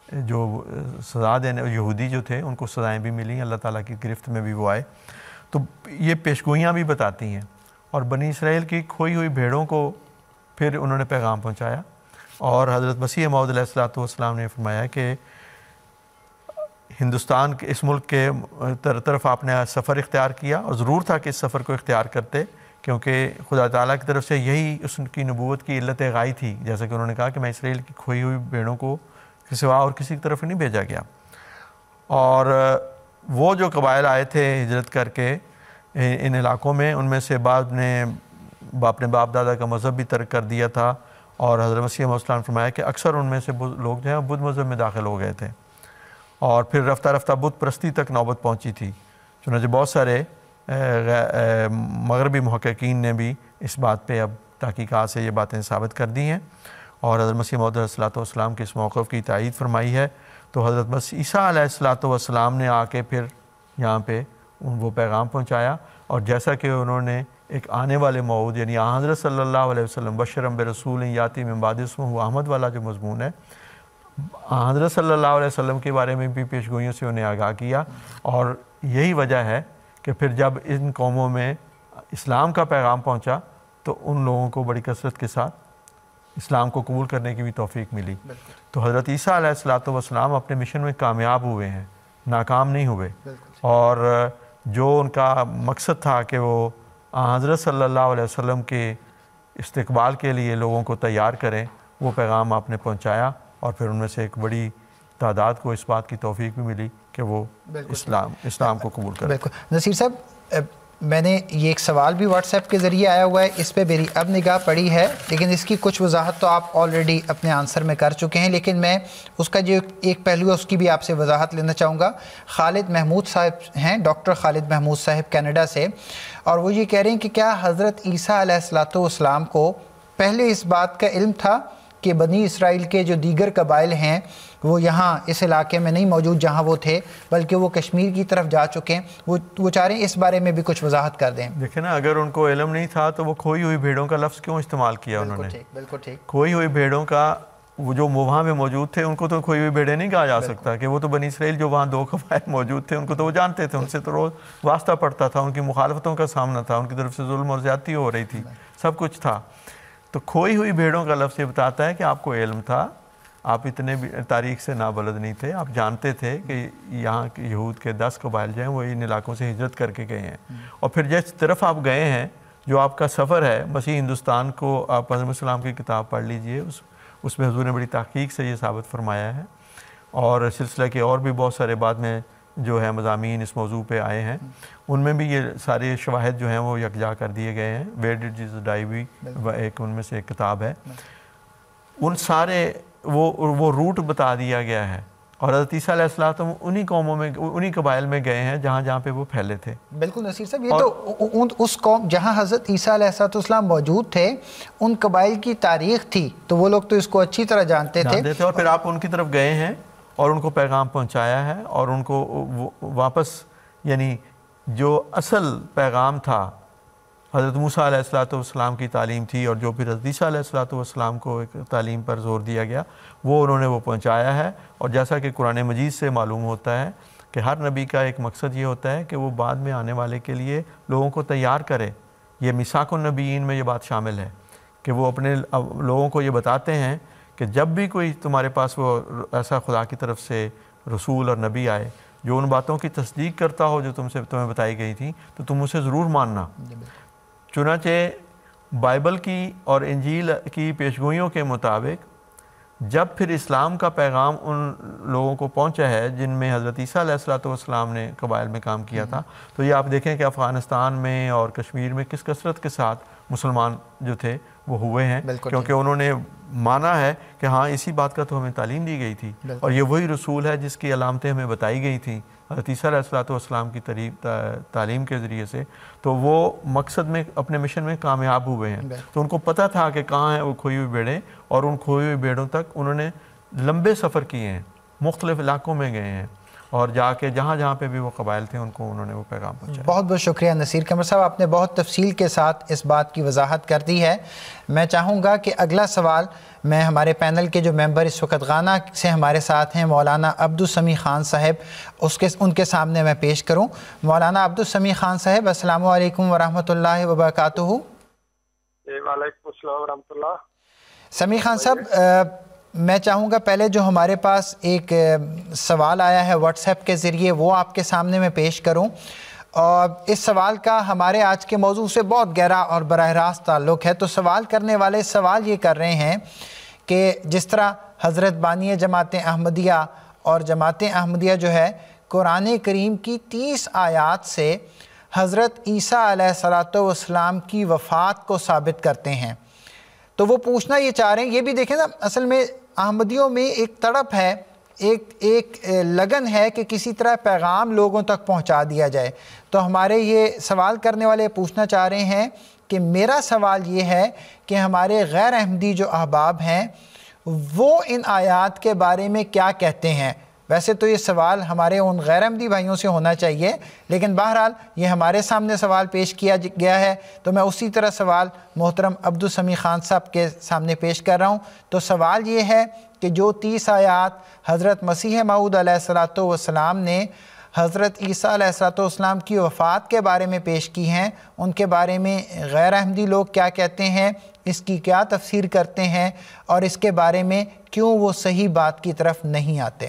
جو سزا دینے یہودی جو تھے ان کو سزائیں بھی ملیں، اللہ تعالیٰ کی گرفت میں بھی وہ آئے۔ تو یہ پیشگوئیاں بھی بتاتی ہیں، اور بنی اسرائیل کی کھوئی ہوئی بھیڑوں کو پھر انہوں نے پیغام پہنچایا، اور حضرت مسیح موعود علیہ الصلوۃ والسلام نے فرمایا کہ ہندوستان کے اس ملک کے طرف آپ نے سفر اختیار کیا، اور ضرور تھا کہ اس سفر کو اختیار کرتے، کیونکہ خدا تعالیٰ کی طرف سے یہی اس کی نبوت کی علت غائی تھی، جیسا کہ انہوں نے کہا کہ میں اسرائیل کی کھوئی ہوئی بھیڑوں کو سوا اور کسی کی طرف نہیں بھیجا گیا۔ اور وہ جو قبائل آئے تھے ہجرت کر کے ان علاقوں میں، ان میں سے بعض نے اپنے باپ دادا کا مذہب بھی ترک کر دیا تھا، اور حضرت مسیح موعود نے فرمایا کہ اکثر ان میں سے لوگ جو ہیں بدھ مذہب میں داخل ہو گئے تھے، اور پھر رفتہ رفتہ بت پرستی تک نوبت پہنچی تھی۔ چنانچہ بہت سارے مغربی محققین نے بھی اس بات پہ اب تحقیقات سے یہ باتیں ثابت کر دی ہیں، اور حضرت مسیح موعود علیہ السلام کے اس موقف کی تائید فرمائی ہے۔ تو حضرت مسیح عیسیٰ علیہ السلام نے آ کے پھر یہاں پہ وہ پیغام پہنچایا، اور جیسا کہ انہوں نے ایک آنے والے موعود یعنی حضرت صلی اللہ علیہ وسلم بشرم برسول یاتی من بعد اسمہ احمد والا جو مضمون ہے، حضرت صلی اللہ علیہ وسلم کے بارے میں بھی پیشگوئیوں سے انہیں آگاہ کیا، اور یہی وجہ ہے کہ پھر جب ان قوموں میں اسلام کا پیغام پہنچا تو ان لوگوں کو بڑی کثرت کے ساتھ اسلام کو قبول کرنے کی بھی توفیق ملی۔ تو حضرت عیسیٰ علیہ السلام اپنے مشن میں کامیاب ہوئے ہیں، ناکام نہیں ہوئے، اور جو ان کا مقصد تھا کہ وہ حضرت صلی اللہ علیہ وسلم کے استقبال کے لیے لوگوں کو تیار کریں، وہ پیغام آپ نے پہنچایا، اور پھر ان میں سے ایک بڑی تعداد کو اس بات کی توفیق بھی ملی کہ وہ اسلام کو قبول کریں۔ بالکل نصیر صاحب، میں نے یہ ایک سوال بھی واٹس ایپ کے ذریعے آیا ہوا ہے، اس پہ میری اب نگاہ پڑی ہے، لیکن اس کی کچھ وضاحت تو آپ آلریڈی اپنے آنسر میں کر چکے ہیں، لیکن میں اس کا جو ایک پہلو ہے اس کی بھی آپ سے وضاحت لینا چاہوں گا۔ خالد محمود صاحب ہیں، ڈاکٹر خالد محمود صاحب کینیڈا سے، اور وہ یہ کہہ رہے ہیں کہ کیا حضرت عیسیٰ علیہ السلام کو پہلے اس بات کا علم تھا کہ بنی اسرائیل کے جو دیگر قبائل ہیں وہ یہاں اس علاقے میں نہیں موجود جہاں وہ تھے، بلکہ وہ کشمیر کی طرف جا چکے ہیں؟ وہ چاہ رہے ہیں اس بارے میں بھی کچھ وضاحت کر دیں۔ دیکھیں نا، اگر ان کو علم نہیں تھا تو وہ کھوئی ہوئی بھیڑوں کا لفظ کیوں استعمال کیا انہوں نے؟ بالکل ٹھیک۔ کھوئی ہوئی بھیڑوں کا، وہ جو وہاں میں موجود تھے ان کو تو کھوئی ہوئی بھیڑیں نہیں کہا جا سکتا، کہ وہ تو بنی اسرائیل جو وہاں 2 قبائل موجود تھے ان کو تو وہ جانتے تھے، ان سے تو روز واسطہ پڑتا تھا، ان کی مخالفتوں کا سامنا تھا، ان کی طرف سے ظلم اور زیادتی ہو رہی تھی، سب کچھ تھا۔ تو کھوئی ہوئی بھیڑوں کا لفظ یہ بتاتا ہے کہ آپ کو علم تھا، آپ اتنے بھی تاریخ سے نابلد نہیں تھے، آپ جانتے تھے کہ یہاں کے یہود کے 10 قبائل جو ہیں وہ ان علاقوں سے ہجرت کر کے گئے ہیں، اور پھر جس طرف آپ گئے ہیں، جو آپ کا سفر ہے مسیح ہندوستان کو، آپ حضرت السلام کی کتاب پڑھ لیجئے، اس میں حضور نے بڑی تحقیق سے یہ ثابت فرمایا ہے، اور سلسلہ کے اور بھی بہت سارے بعد میں جو ہے مضامین اس موضوع پہ آئے ہیں، ان میں بھی یہ سارے شواہد جو ہیں وہ یکجا کر دیے گئے ہیں۔ ویئر ڈیڈ جیسس ڈائی بھی ایک ان میں سے ایک کتاب ہے، ان سارے وہ روٹ بتا دیا گیا ہے، اور حضرت عیسیٰ علیہ السلام انہی قوموں میں، انہی قبائل میں گئے ہیں جہاں پہ وہ پھیلے تھے۔ بالکل نصیر صاحب، یہ تو اس قوم جہاں حضرت عیسیٰ علیہ السلام موجود تھے، ان قبائل کی تاریخ تھی، تو وہ لوگ تو اس کو اچھی طرح جانتے تھے، اور پھر آپ ان کی طرف گئے ہیں اور ان کو پیغام پہنچایا ہے، اور ان کو واپس، یعنی جو اصل پیغام تھا حضرت موسیٰ علیہ السلام کی تعلیم تھی، اور جو پھر حضرت عیسیٰ علیہ السلام کو ایک تعلیم پر زور دیا گیا، وہ انہوں نے وہ پہنچایا ہے۔ اور جیسا کہ قرآن مجید سے معلوم ہوتا ہے کہ ہر نبی کا ایک مقصد یہ ہوتا ہے کہ وہ بعد میں آنے والے کے لیے لوگوں کو تیار کرے۔ یہ میثاق النبیین میں یہ بات شامل ہے کہ وہ اپنے لوگوں کو یہ بتاتے ہیں کہ جب بھی کوئی تمہارے پاس وہ ایسا خدا کی طرف سے رسول اور نبی آئے جو ان باتوں کی تصدیق کرتا ہو جو تمہیں بتائی گئی تھیں، تو تم اسے ضرور ماننا۔ چنانچہ بائبل کی اور انجیل کی پیشگوئیوں کے مطابق جب پھر اسلام کا پیغام ان لوگوں کو پہنچا ہے جن میں حضرت عیسیٰ علیہ السلام نے قبائل میں کام کیا تھا، تو یہ آپ دیکھیں کہ افغانستان میں اور کشمیر میں کس کثرت کے ساتھ مسلمان جو تھے وہ ہوئے ہیں، کیونکہ انہوں نے مانا ہے کہ ہاں اسی بات کا تو ہمیں تعلیم دی گئی تھی، اور یہ وہی رسول ہے جس کی علامتیں ہمیں بتائی گئی تھیں حضرت عیسیٰ علیہ السلام کی تعلیم کے ذریعے سے، تو وہ مقصد میں اپنے مشن میں کامیاب ہوئے ہیں۔ تو ان کو پتہ تھا کہ کہاں ہیں وہ کھوئی ہوئی بھیڑیں، اور ان کھوئی ہوئی بھیڑوں تک انہوں نے لمبے سفر کیے ہیں، مختلف علاقوں میں گئے ہیں، اور جا کے جہاں پہ بھی وہ قبائل تھے ان کو انہوں نے وہ پیغام پہنچایا۔ بہت بہت شکریہ نصیر قمر صاحب، آپ نے بہت تفصیل کے ساتھ اس بات کی وضاحت کر دی ہے۔ میں چاہوں گا کہ اگلا سوال میں ہمارے پینل کے جو ممبر اس وقت غانا سے ہمارے ساتھ ہیں، مولانا عبدالسمیع خان صاحب، ان کے سامنے میں پیش کروں۔ مولانا عبدالسمیع خان صاحب، السلام علیکم ورحمۃ اللہ وبرکاتہ۔ وعلیکم السلام ورحمۃ اللہ۔ سمیع خان صاحب، میں چاہوں گا پہلے جو ہمارے پاس ایک سوال آیا ہے واٹس ایپ کے ذریعے وہ آپ کے سامنے میں پیش کروں، اور اس سوال کا ہمارے آج کے موضوع سے بہت گہرا اور براہ راست تعلق ہے۔ تو سوال کرنے والے سوال یہ کر رہے ہیں کہ جس طرح حضرت بانی جماعت احمدیہ اور جماعت احمدیہ جو ہے قرآن کریم کی 30 آیات سے حضرت عیسیٰ علیہ السلام کی وفات کو ثابت کرتے ہیں، تو وہ پوچھنا یہ چاہ رہے ہیں، یہ بھی دیکھیں نا، اصل میں احمدیوں میں ایک تڑپ ہے، ایک لگن ہے کہ کسی طرح پیغام لوگوں تک پہنچا دیا جائے۔ تو ہمارے یہ سوال کرنے والے پوچھنا چاہ رہے ہیں کہ میرا سوال یہ ہے کہ ہمارے غیر احمدی جو احباب ہیں وہ ان آیات کے بارے میں کیا کہتے ہیں؟ ویسے تو یہ سوال ہمارے ان غیر احمدی بھائیوں سے ہونا چاہیے، لیکن بہرحال یہ ہمارے سامنے سوال پیش کیا گیا ہے، تو میں اسی طرح سوال محترم عبدالسمیع خان صاحب کے سامنے پیش کر رہا ہوں۔ تو سوال یہ ہے کہ جو 30 آیات حضرت مسیح موعود علیہ السلام نے حضرت عیسیٰ علیہ السلام کی وفات کے بارے میں پیش کی ہیں، ان کے بارے میں غیر احمدی لوگ کیا کہتے ہیں، اس کی کیا تفسیر کرتے ہیں، اور اس کے بارے میں کیوں وہ صحیح بات کی طرف نہیں آتے؟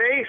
23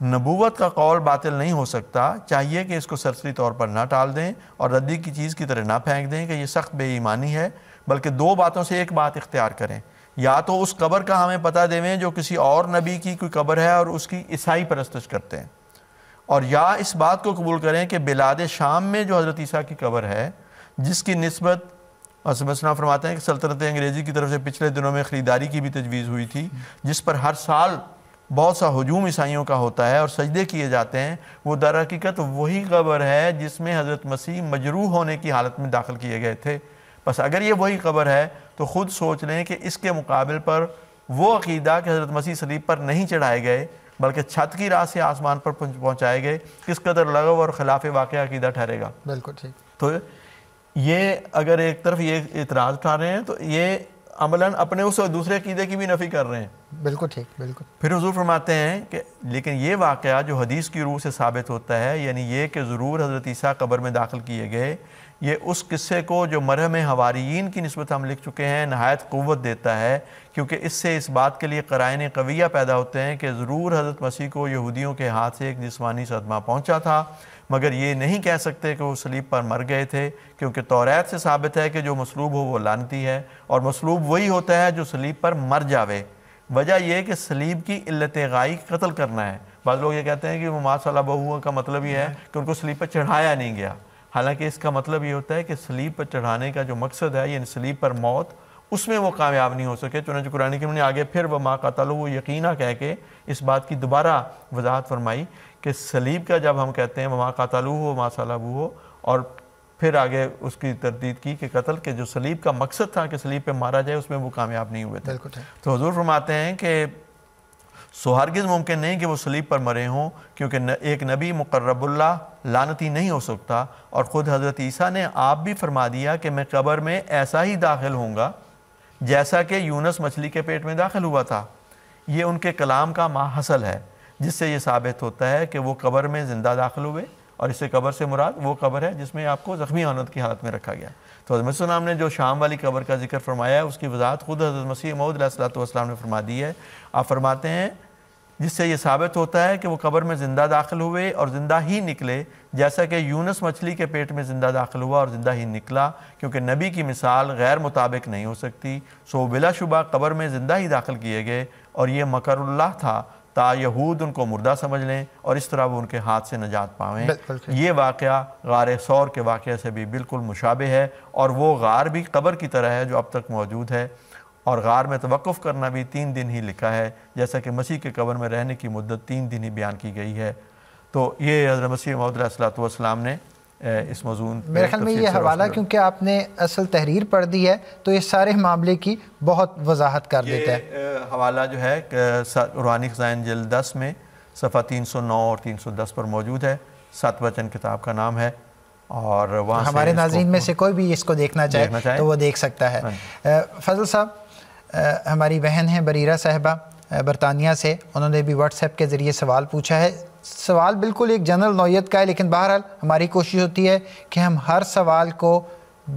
نبوت کا قول باطل نہیں ہو سکتا، چاہیے کہ اس کو سرسری طور پر نہ ٹال دیں اور ردی کی چیز کی طرح نہ پھینک دیں کہ یہ سخت بے ایمانی ہے، بلکہ دو باتوں سے ایک بات اختیار کریں، یا تو اس قبر کا ہمیں پتہ دیں جو کسی اور نبی کی کوئی قبر ہے اور اس کی عیسائی پرستش کرتے ہیں، اور یا اس بات کو قبول کریں کہ بلاد شام میں جو حضرت عیسیٰ کی قبر ہے، جس کی نسبت مسئلہ فرماتے ہیں کہ سلطنت انگریزی کی طرف سے پچھلے دنوں میں خریداری کی بھی تجویز ہوئی تھی، جس پر ہر سال بہت سا ہجوم عیسائیوں کا ہوتا ہے اور سجدے کیے جاتے ہیں، وہ در حقیقت وہی قبر ہے جس میں حضرت مسیح مجروح ہونے کی حالت میں داخل کیے گئے تھے۔ بس اگر یہ وہی قبر ہے تو خود سوچ لیں کہ اس کے مقابل پر وہ عقیدہ کہ حضرت مسیح صلیب پر نہیں چڑھائے گئے بلکہ چھت کی راہ سے آسمان پر پہنچائے گئے، کس قدر لغو اور خلاف واقعہ عقیدہ ٹھہرے گا۔ بالکل ٹھیک۔ تو یہ اگر ایک طرف یہ اعتراض اٹھا رہے ہیں تو یہ عملاً اپنے اس دوسرے عقیدے کی بھی نفی کر رہے ہیں۔ بالکل ٹھیک، بالکل۔ پھر حضور فرماتے ہیں کہ لیکن یہ واقعہ جو حدیث کی روح سے ثابت ہوتا ہے، یعنی یہ کہ ضرور حضرت عیسیٰ قبر میں داخل کیے گئے، یہ اس قصے کو جو مرحم حواریین کی نسبت ہم لکھ چکے ہیں نہایت قوت دیتا ہے، کیونکہ اس سے اس بات کے لیے قرائن قویہ پیدا ہوتے ہیں کہ ضرور حضرت مسیح کو یہودیوں کے ہاتھ سے ایک جسمانی صدمہ پہنچا تھا، مگر یہ نہیں کہہ سکتے کہ وہ صلیب پر مر گئے تھے، کیونکہ توریت سے ثابت ہے کہ جو مصلوب ہو وہ لعنتی ہے، اور مصلوب وہی ہوتا ہے جو صلیب پر مر جاوے۔ وجہ یہ کہ صلیب کی علت غائی قتل کرنا ہے۔ بعض لوگ یہ کہتے ہیں کہ وہ مات صلبہ ہوا کا مطلب یہ ہے کہ ان کو صلیب پر چڑھایا نہیں گیا، حالانکہ اس کا مطلب یہ ہوتا ہے کہ صلیب پر چڑھانے کا جو مقصد ہے، یعنی صلیب پر موت، اس میں وہ کامیاب نہیں ہو سکے۔ چنانچہ قرآن کریم نے آگے پھر وما قتلوہ یقینا کہہ کے اس بات کی دوبارہ وضاحت فرمائی کہ صلیب کا جب ہم کہتے ہیں وما قتلوہ وما صلبوہ، اور پھر آگے اس کی تردید کی کہ قتل کے جو صلیب کا مقصد تھا کہ صلیب پہ مارا جائے، اس میں وہ کامیاب نہیں ہوئے تھے۔ تو حضور فرماتے ہیں کہ ہرگز ممکن نہیں کہ وہ صلیب پر مرے ہوں، کیونکہ ایک نبی مقرب اللہ لعنتی نہیں ہو سکتا، اور خود حضرت عیسیٰ نے آپ بھی فرما دیا کہ میں قبر میں ایسا ہی داخل ہوں گا جیسا کہ یونس مچھلی کے پیٹ میں داخل ہوا تھا۔ یہ ان کے کلام کا ماحصل ہے، جس سے یہ ثابت ہوتا ہے کہ وہ قبر میں زندہ داخل ہوئے، اور اس سے قبر سے مراد وہ قبر ہے جس میں آپ کو زخمی حالت کی حالت میں رکھا گیا۔ تو حضرت مسیح السلام نے جو شام والی قبر کا ذکر فرمایا ہے، اس کی وضاحت خود حضرت مسیح موعود علیہ السلام نے فرما دی ہے۔ آپ فرماتے ہیں جس سے یہ ثابت ہوتا ہے کہ وہ قبر میں زندہ داخل ہوئے اور زندہ ہی نکلے، جیسا کہ یونس مچھلی کے پیٹ میں زندہ داخل ہوا اور زندہ ہی نکلا، کیونکہ نبی کی مثال غیر مطابق نہیں ہو سکتی۔ سو بلا شبہ قبر میں زندہ ہی داخل کیے گئے، اور یہ مکر اللہ تھا تا یہود ان کو مردہ سمجھ لیں اور اس طرح وہ ان کے ہاتھ سے نجات پاویں۔ یہ واقعہ غار ثور کے واقعے سے بھی بالکل مشابہ ہے، اور وہ غار بھی قبر کی طرح ہے جو اب تک موجود ہے، اور غار میں توقف کرنا بھی 3 دن ہی لکھا ہے، جیسا کہ مسیح کے قبر میں رہنے کی مدت 3 دن ہی بیان کی گئی ہے۔ تو یہ حضرت مسیح موعود علیہ السلام نے اس موضوع میرے خیال میں یہ حوالہ کیونکہ آپ نے اصل تحریر پڑھ دی ہے تو اس سارے معاملے کی بہت وضاحت کر دیتا ہے۔ یہ حوالہ جو ہے روحانی خزائن جلد 10 میں صفحہ 309 اور 310 پر موجود ہے، 7 وچن کتاب کا نام ہے، اور وہاں ہمارے ناظرین میں سے کوئی بھی اس کو دیکھنا چاہے تو وہ دیکھ سکتا ہے۔ فضل صاحب، ہماری بہن ہیں بریرہ صاحبہ برطانیہ سے، انہوں نے بھی واٹس ایپ کے ذریعے سوال پوچھا ہے۔ سوال بالکل ایک جنرل نوعیت کا ہے، لیکن بہرحال ہماری کوشش ہوتی ہے کہ ہم ہر سوال کو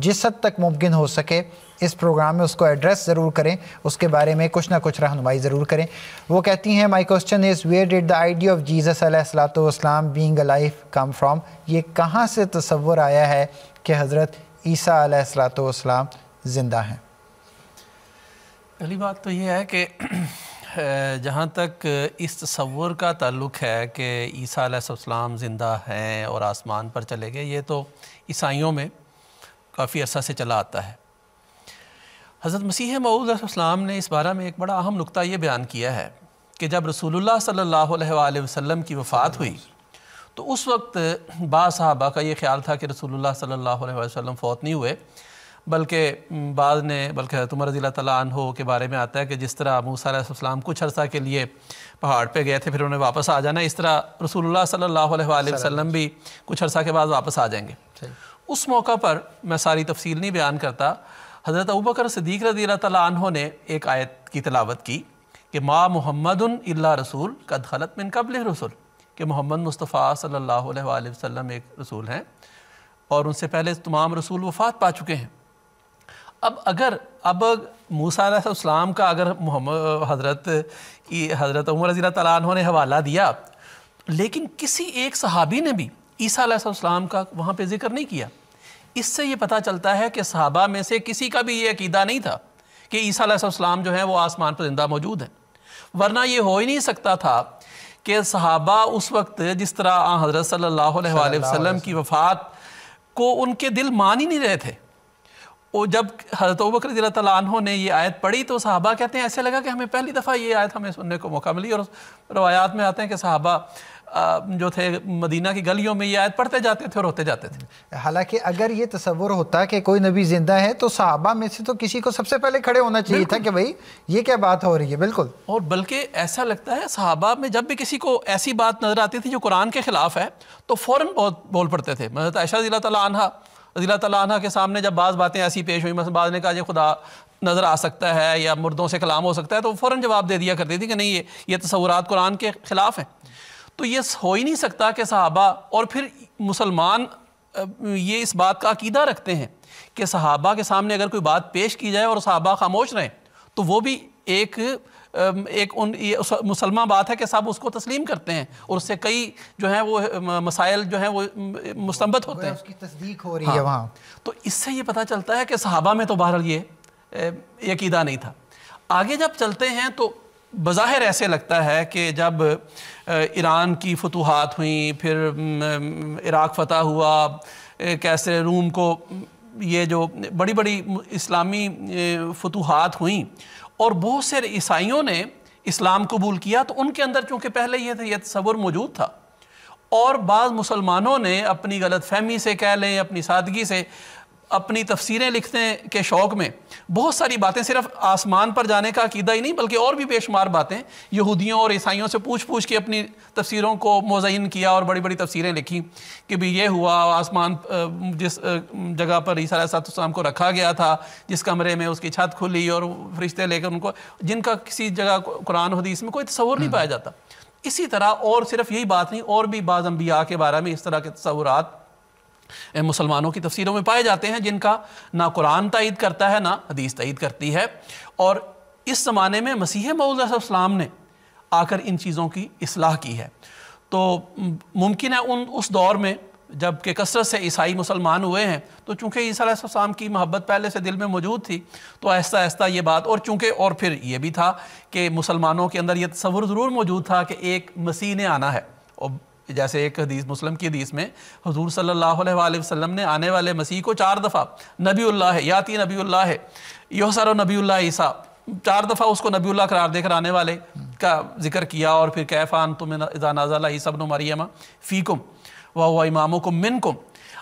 جس حد تک ممکن ہو سکے اس پروگرام میں اس کو ایڈریس ضرور کریں، اس کے بارے میں کچھ نہ کچھ رہنمائی ضرور کریں۔ وہ کہتی ہیں my question is where did the idea of Jesus علیہ الصلوۃ والسلام بینگ الائیو کم فرام؟ یہ کہاں سے تصور آیا ہے کہ حضرت عیسیٰ علیہ الصلوۃ والسلام زندہ ہیں؟ پہلی بات تو یہ ہے کہ جہاں تک اس تصور کا تعلق ہے کہ عیسیٰ علیہ السلام زندہ ہیں اور آسمان پر چلے گئے، یہ تو عیسائیوں میں کافی عرصہ سے چلا آتا ہے۔ حضرت مسیح موعود علیہ السلام نے اس بارے میں ایک بڑا اہم نقطہ یہ بیان کیا ہے کہ جب رسول اللہ صلی اللہ علیہ وآلہ وسلم کی وفات ہوئی تو اس وقت بعض صحابہ کا یہ خیال تھا کہ رسول اللہ صلی اللہ علیہ وآلہ وسلم فوت نہیں ہوئے، بلکہ بعض نے حضرت عمر رضی اللہ تعالیٰ عنہ کے بارے میں آتا ہے کہ جس طرح موسیٰ علیہ السلام کچھ عرصہ کے لیے پہاڑ پہ گئے تھے پھر انہیں واپس آ جانا، اس طرح رسول اللہ صلی اللہ علیہ وآلہ وسلم بھی کچھ عرصہ کے بعد واپس آ جائیں گے۔ اس موقع پر میں ساری تفصیل نہیں بیان کرتا، حضرت ابوبکر صدیق رضی اللہ تعالیٰ عنہ نے ایک آیت کی تلاوت کی کہ ما محمد الا رسول قد خلت من قبلہ رسل، کہ محمد مصطفیٰ صلی اللہ علیہ وآلہ وسلم ایک رسول ہیں اور ان سے پہلے تمام رسول وفات پا چکے ہیں۔ اب موسیٰ علیہ السلام کا اگر حضرت عمر رضی اللہ تعالیٰ عنہ نے حوالہ دیا لیکن کسی ایک صحابی نے بھی عیسیٰ علیہ السلام کا وہاں پہ ذکر نہیں کیا۔ اس سے یہ پتہ چلتا ہے کہ صحابہ میں سے کسی کا بھی یہ عقیدہ نہیں تھا کہ عیسیٰ علیہ السلام جو ہیں وہ آسمان پر زندہ موجود ہیں، ورنہ یہ ہو ہی نہیں سکتا تھا کہ صحابہ اس وقت جس طرح حضرت صلی اللہ علیہ وآلہ وسلم کی وفات کو ان کے دل مان ہی نہیں رہے تھے۔ اور جب حضرت ابوبکر رضی اللہ تعالیٰ عنہ نے یہ آیت پڑھی تو صحابہ کہتے ہیں ایسے لگا کہ ہمیں پہلی دفعہ یہ آیت ہمیں سننے کو موقع ملی، اور روایات میں آتے ہیں کہ صحابہ جو تھے مدینہ کی گلیوں میں یہ آیت پڑھتے جاتے تھے اور ہوتے جاتے تھے۔ حالانکہ اگر یہ تصور ہوتا کہ کوئی نبی زندہ ہے تو صحابہ میں سے تو کسی کو سب سے پہلے کھڑے ہونا چاہیے تھا کہ بھئی یہ کیا بات ہو رہی ہے۔ بالکل، اور بلکہ ایسا لگتا ہے صحابہ میں جب بھی کسی کو ایسی بات نظر آتی تھی جو قرآن کے خلاف ہے تو فوراً بول پڑتے تھے۔ حضرت عائشہ رضی اللہ تعالیٰ عنہ کے سامنے جب بعض باتیں ایسی پیش ہوئی، مثلا بعض نے کہا یہ خدا نظر آ سکتا ہے یا مردوں سے کلام ہو سکتا ہے، تو فوراً جواب دے دیا کرتی تھی کہ نہیں یہ تصورات قرآن کے خلاف ہیں۔ تو یہ ہو ہی نہیں سکتا کہ صحابہ، اور پھر مسلمان یہ اس بات کا عقیدہ رکھتے ہیں کہ صحابہ کے سامنے اگر کوئی بات پیش کی جائے اور صحابہ خاموش رہیں تو وہ بھی ایک مسلمان بات ہے کہ سب اس کو تسلیم کرتے ہیں، اور اس سے کئی جو ہیں وہ مسائل جو ہیں وہ مستنبت ہوتے ہیں، اس کی تصدیق ہو رہی ہے وہاں۔ تو اس سے یہ پتہ چلتا ہے کہ صحابہ میں تو بہرحال یہ عقیدہ نہیں تھا۔ آگے جب چلتے ہیں تو بظاہر ایسے لگتا ہے کہ جب ایران کی فتوحات ہوئیں، پھر عراق فتح ہوا، کیسے روم کو یہ جو بڑی بڑی اسلامی فتوحات ہوئیں اور بہت سے عیسائیوں نے اسلام قبول کیا، تو ان کے اندر چونکہ پہلے یہ تصور موجود تھا، اور بعض مسلمانوں نے اپنی غلط فہمی سے کہہ لیں، اپنی سادگی سے، اپنی تفسیریں لکھنے کے شوق میں بہت ساری باتیں، صرف آسمان پر جانے کا عقیدہ ہی نہیں بلکہ اور بھی بے شمار باتیں یہودیوں اور عیسائیوں سے پوچھ کے اپنی تفسیروں کو مزین کیا اور بڑی بڑی تفسیریں لکھی کہ بھی یہ ہوا آسمان جس جگہ پر عیسیٰ علیہ السلام کو رکھا گیا تھا، جس کمرے میں اس کی چھت کھلی اور فرشتے لے کر ان کو، جن کا کسی جگہ قرآن حدیث میں کوئی تصور نہیں پایا جاتا۔ اسی طرح اور صرف یہی بات نہیں، اور بھی بعض انبیاء کے بارے میں اس طرح کے تصورات مسلمانوں کی تفسیروں میں پائے جاتے ہیں جن کا نہ قرآن تائید کرتا ہے نہ حدیث تائید کرتی ہے، اور اس زمانے میں مسیح موعود علیہ السلام نے آ کر ان چیزوں کی اصلاح کی ہے۔ تو ممکن ہے اس دور میں جب کہ کثرت سے عیسائی مسلمان ہوئے ہیں تو چونکہ عیسیٰ علیہ السلام کی محبت پہلے سے دل میں موجود تھی تو آہستہ آہستہ یہ بات، اور پھر یہ بھی تھا کہ مسلمانوں کے اندر یہ تصور ضرور موجود تھا کہ ایک مسیح نے آنا ہے، اور جیسے ایک حدیث مسلم کی حدیث میں حضور صلی اللہ علیہ وآلہ وسلم نے آنے والے مسیح کو 4 دفعہ نبی اللہ ہے، یاتی نبی اللہ ہے، یحشر نبی اللہ عیسیٰ، 4 دفعہ اس کو نبی اللہ قرار دے کر آنے والے کا ذکر کیا، اور پھر کیف انتم اذا نزل عیسیٰ ابن مریم فیکم وہو امامکم منکم۔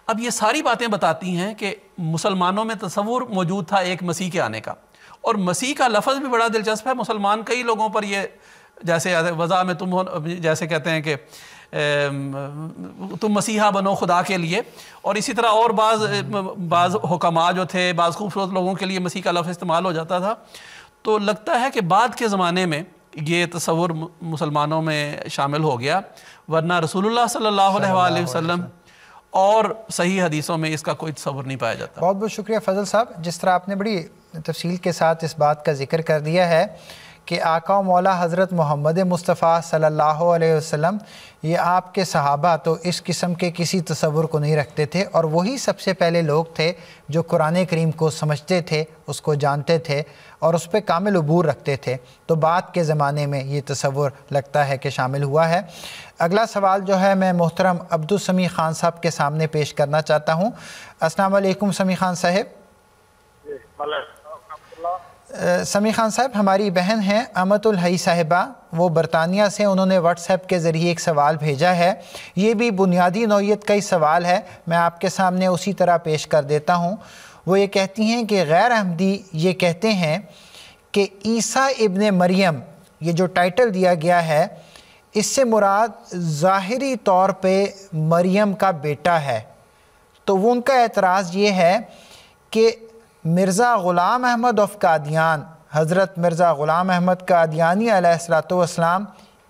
اب یہ ساری باتیں بتاتی ہیں کہ مسلمانوں میں تصور موجود تھا ایک مسیح کے آنے کا، اور مسیح کا لفظ بھی بڑا دلچسپ ہے۔ مسلمان کئی لوگوں پر یہ جیسے وضع میں تم جیسے کہتے ہیں کہ تم مسیحا بنو خدا کے لیے، اور اسی طرح اور بعض حکماء جو تھے، بعض خوبصورت لوگوں کے لیے مسیح کا لفظ استعمال ہو جاتا تھا۔ تو لگتا ہے کہ بعد کے زمانے میں یہ تصور مسلمانوں میں شامل ہو گیا، ورنہ رسول اللہ صلی اللہ علیہ وآلہ وسلم اور صحیح حدیثوں میں اس کا کوئی تصور نہیں پایا جاتا۔ بہت بہت شکریہ فضل صاحب، جس طرح آپ نے بڑی تفصیل کے ساتھ اس بات کا ذکر کر دیا ہے کہ آقا و مولا حضرت محمد مصطفیٰ صلی اللہ علیہ وسلم یہ آپ کے صحابہ تو اس قسم کے کسی تصور کو نہیں رکھتے تھے، اور وہی سب سے پہلے لوگ تھے جو قرآن کریم کو سمجھتے تھے، اس کو جانتے تھے اور اس پہ کامل عبور رکھتے تھے۔ تو بعد کے زمانے میں یہ تصور لگتا ہے کہ شامل ہوا ہے۔ اگلا سوال جو ہے میں محترم عبدالسمیع خان صاحب کے سامنے پیش کرنا چاہتا ہوں۔ السلام علیکم سمیع خان صاحب۔ سمیع خان صاحب، ہماری بہن ہیں امت الحی صاحبہ، وہ برطانیہ سے، انہوں نے واٹس ایپ کے ذریعے ایک سوال بھیجا ہے۔ یہ بھی بنیادی نوعیت کا ہی سوال ہے، میں آپ کے سامنے اسی طرح پیش کر دیتا ہوں۔ وہ یہ کہتی ہیں کہ غیر احمدی یہ کہتے ہیں کہ عیسیٰ ابن مریم، یہ جو ٹائٹل دیا گیا ہے، اس سے مراد ظاہری طور پہ مریم کا بیٹا ہے۔ تو وہ ان کا اعتراض یہ ہے کہ مرزا غلام احمد آف قادیان، حضرت مرزا غلام احمد قادیانی علیہ السلام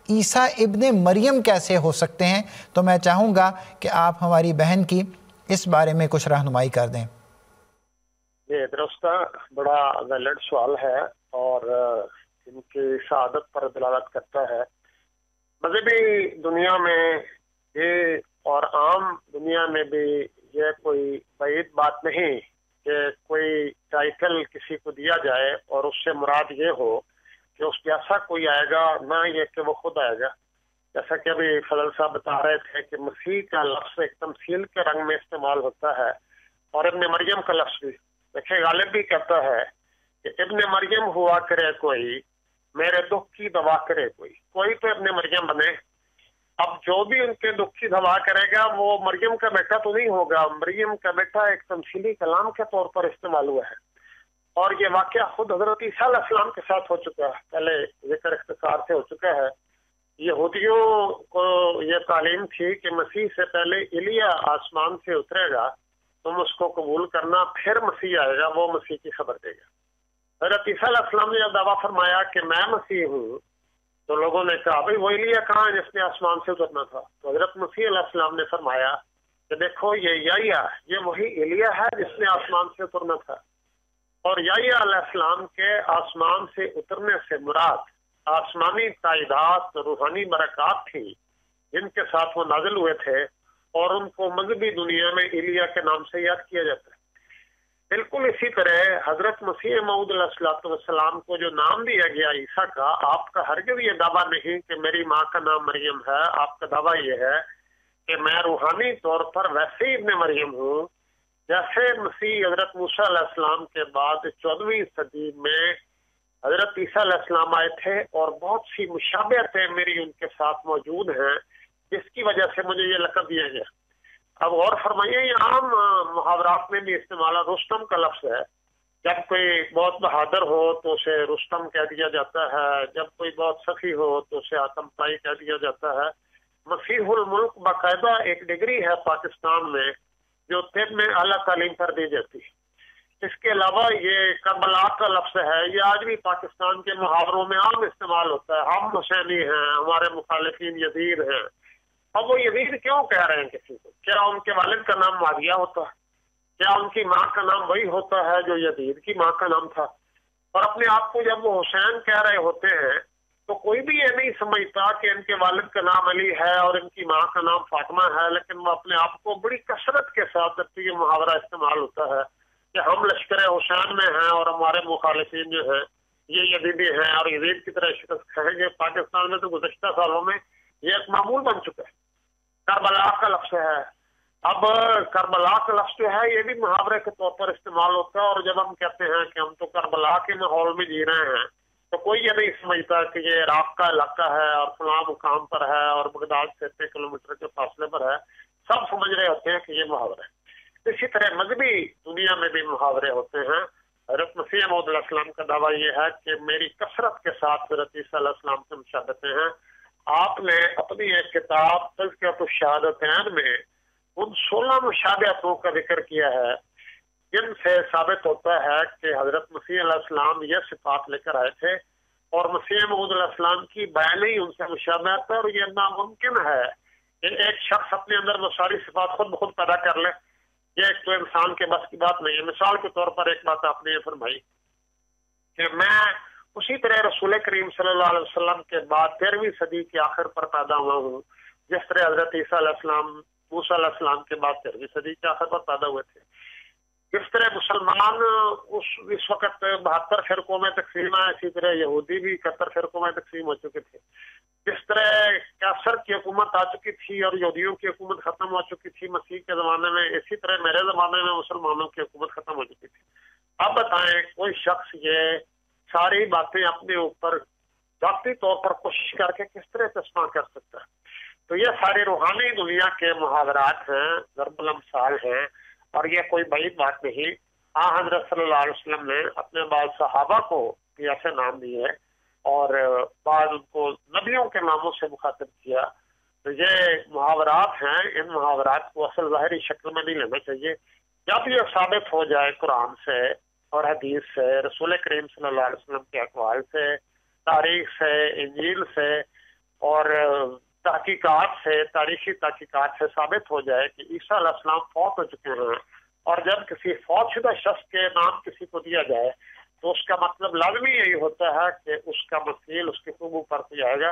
عیسیٰ ابن مریم کیسے ہو سکتے ہیں؟ تو میں چاہوں گا کہ آپ ہماری بہن کی اس بارے میں کچھ رہنمائی کر دیں۔ یہ درست بڑا ویلڈ سوال ہے اور ان کی شہادت پر دلالت کرتا ہے مذہبی دنیا میں یہ اور عام دنیا میں بھی یہ کوئی بعید بات نہیں کہ کوئی ٹائٹل کسی کو دیا جائے اور اس سے مراد یہ ہو کہ اس جیسا کوئی آئے گا، نہ یہ کہ وہ خود آئے گا۔ جیسا کہ ابھی فضل صاحب بتا رہے تھے کہ مسیح کا لفظ ایک تمثیل کے رنگ میں استعمال ہوتا ہے، اور ابن مریم کا لفظ بھی دیکھیں غالب بھی کہتا ہے کہ ابن مریم ہوا کرے کوئی، میرے دکھ کی دوا کرے کوئی تو ابن مریم بنے۔ اب جو بھی ان کے دکھ کی دوا کرے گا وہ مریم کا بیٹا تو نہیں ہوگا، مریم کا بیٹا ایک تمثیلی کلام کے طور پر استعمال ہوا ہے، اور یہ واقعہ خود حضرت عیسیٰ علیہ السلام کے ساتھ ہو چکا ہے، پہلے ذکر اختصار سے ہو چکا ہے۔ یہودیوں کو یہ تعلیم تھی کہ مسیح سے پہلے ایلیا آسمان سے اترے گا، تم اس کو قبول کرنا، پھر مسیح آئے گا، وہ مسیح کی خبر دے گا۔ حضرت عیسیٰ علیہ السلام نے جب دعویٰ فرمایا کہ میں مسیح ہوں تو لوگوں نے کہا بھائی وہ ایلیا کہاں ہے جس نے آسمان سے اترنا تھا؟ تو حضرت مسیح علیہ السلام نے فرمایا کہ دیکھو یہ وہی ایلیا ہے جس نے آسمان سے اترنا تھا، اور یحییٰ علیہ السلام کے آسمان سے اترنے سے مراد آسمانی تائیدات، روحانی برکات تھی جن کے ساتھ وہ نازل ہوئے تھے، اور ان کو مذہبی دنیا میں ایلیا کے نام سے یاد کیا جاتا ہے۔ بالکل اسی طرح حضرت مسیح موعود علیہ السلام کو جو نام دیا گیا عیسیٰ کا، آپ کا ہرگز یہ دعویٰ نہیں کہ میری ماں کا نام مریم ہے، آپ کا دعویٰ یہ ہے کہ میں روحانی طور پر ویسے ہی ابن مریم ہوں جیسے مسیح حضرت موسیٰ علیہ السلام کے بعد 14ویں صدی میں حضرت عیسیٰ علیہ السلام آئے تھے، اور بہت سی مشابہتیں میری ان کے ساتھ موجود ہیں جس کی وجہ سے مجھے یہ لقب دیا گیا۔ اب غور فرمائیے، یہ عام محاورات میں بھی استعمال ہے۔ رستم کا لفظ ہے، جب کوئی بہت بہادر ہو تو اسے رستم کہہ دیا جاتا ہے، جب کوئی بہت سخی ہو تو اسے آتم تائی کہہ دیا جاتا ہے۔ مسیح الملک باقاعدہ ایک ڈگری ہے پاکستان میں جو طب میں اعلیٰ تعلیم پر دی جاتی ہے۔ اس کے علاوہ یہ کربلا کا لفظ ہے، یہ آج بھی پاکستان کے محاوروں میں عام استعمال ہوتا ہے۔ ہم حسینی ہیں، ہمارے مخالفین یزید ہیں۔ اب وہ یزید کیوں کہہ رہے ہیں کسی کو؟ کیا ان کے والد کا نام معاویہ ہوتا ہے؟ کیا ان کی ماں کا نام وہی ہوتا ہے جو یزید کی ماں کا نام تھا؟ اور اپنے آپ کو جب وہ حسین کہہ رہے ہوتے ہیں تو کوئی بھی یہ نہیں سمجھتا کہ ان کے والد کا نام علی ہے اور ان کی ماں کا نام فاطمہ ہے، لیکن وہ اپنے آپ کو بڑی کثرت کے ساتھ جبکہ یہ محاورہ استعمال ہوتا ہے کہ ہم لشکر حسین میں ہیں اور ہمارے مخالفین جو ہیں یہ یزیدی ہیں اور یزید کی طرح شکست کھائیں گے۔ پاکستان میں تو گزشتہ سالوں میں یہ ایک معمول بن چکا ہے۔ کربلا کا لفظ ہے، اب کربلا کا لفظ جو ہے یہ بھی محاورے کے طور پر استعمال ہوتا ہے، اور جب ہم کہتے ہیں کہ ہم تو کربلا کے ماحول میں جی رہے ہیں تو کوئی یہ نہیں سمجھتا کہ یہ عراق کا علاقہ ہے اور فلاں مقام پر ہے اور بغداد سے 3 کلومیٹر کے فاصلے پر ہے۔ سب سمجھ رہے ہوتے ہیں کہ یہ محاورہ ہے۔ اسی طرح مذہبی دنیا میں بھی محاورے ہوتے ہیں۔ حضرت مسیح موعود علیہ السلام کا دعویٰ یہ ہے کہ میری کثرت کے ساتھ حضرت عیسیٰ علیہ السلام سے مشابہتیں ہیں۔ آپ نے اپنی ایک کتاب تذکرۃ الشہادتین میں ان 16 مشابہتوں کا ذکر کیا ہے جن سے ثابت ہوتا ہے کہ حضرت مسیح علیہ السلام یہ صفات لے کر آئے تھے، اور مسیح موعود علیہ السلام کی بیان ہی ان سے مشابہت ہے، اور یہ ناممکن ہے کہ ایک شخص اپنے اندر وہ ساری صفات خود بخود پیدا کر لے۔ یہ ایک تو انسان کے بس کی بات نہیں ہے۔ مثال کے طور پر ایک بات آپ نے یہ فرمائی کہ میں اسی طرح رسول کریم صلی اللہ علیہ وسلم کے بعد 13ویں صدی کے آخر پر پیدا ہوا ہوں جس طرح حضرت عیسیٰ علیہ السلام موسیٰ علیہ السلام کے بعد 13ویں صدی کے آخر پر پیدا ہوئے تھے۔ جس طرح مسلمان اس وقت 72 فرقوں میں تقسیم ہے، اسی طرح یہودی بھی 71 فرقوں میں تقسیم ہو چکے تھے۔ جس طرح کیسر کی حکومت آ چکی تھی اور یہودیوں کی حکومت ختم ہو چکی تھی مسیح کے زمانے میں، اسی طرح میرے زمانے میں مسلمانوں کی حکومت ختم ہو چکی تھی۔ اب بتائیں کوئی شخص یہ ساری باتیں اپنے اوپر ذاتی طور پر کوشش کر کے کس طرح تسمہ کر سکتا ہے؟ تو یہ سارے روحانی دنیا کے محاورات ہیں، ضرب الامثال ہیں، اور یہ کوئی بعید بات نہیں۔ حضرت صلی اللہ علیہ وسلم نے اپنے بعض صحابہ کو بھی ایسے نام دیے اور بعض ان کو نبیوں کے ناموں سے مخاطب کیا۔ تو یہ محاورات ہیں، ان محاورات کو اصل ظاہری شکل میں نہیں لینا چاہیے۔ جب یہ ثابت ہو جائے قرآن سے اور حدیث سے، رسول کریم صلی اللہ علیہ وسلم کے اقوال سے، تاریخ سے، انجیل سے اور تحقیقات سے، تاریخی تحقیقات سے ثابت ہو جائے کہ عیسیٰ علیہ السلام فوت ہو چکے ہیں، اور جب کسی فوت شدہ شخص کے نام کسی کو دیا جائے تو اس کا مطلب لازمی یہی ہوتا ہے کہ اس کا مثیل، اس کے قبو پر کوئی آئے گا۔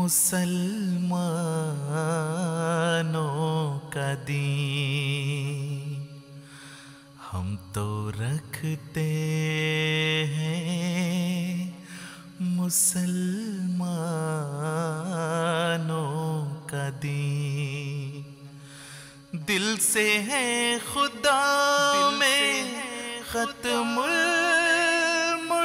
مسلمانوں کا دین ہم تو رکھتے ہیں مسلمانوں کا دین دل سے ہے خدا میں ختم المرسلین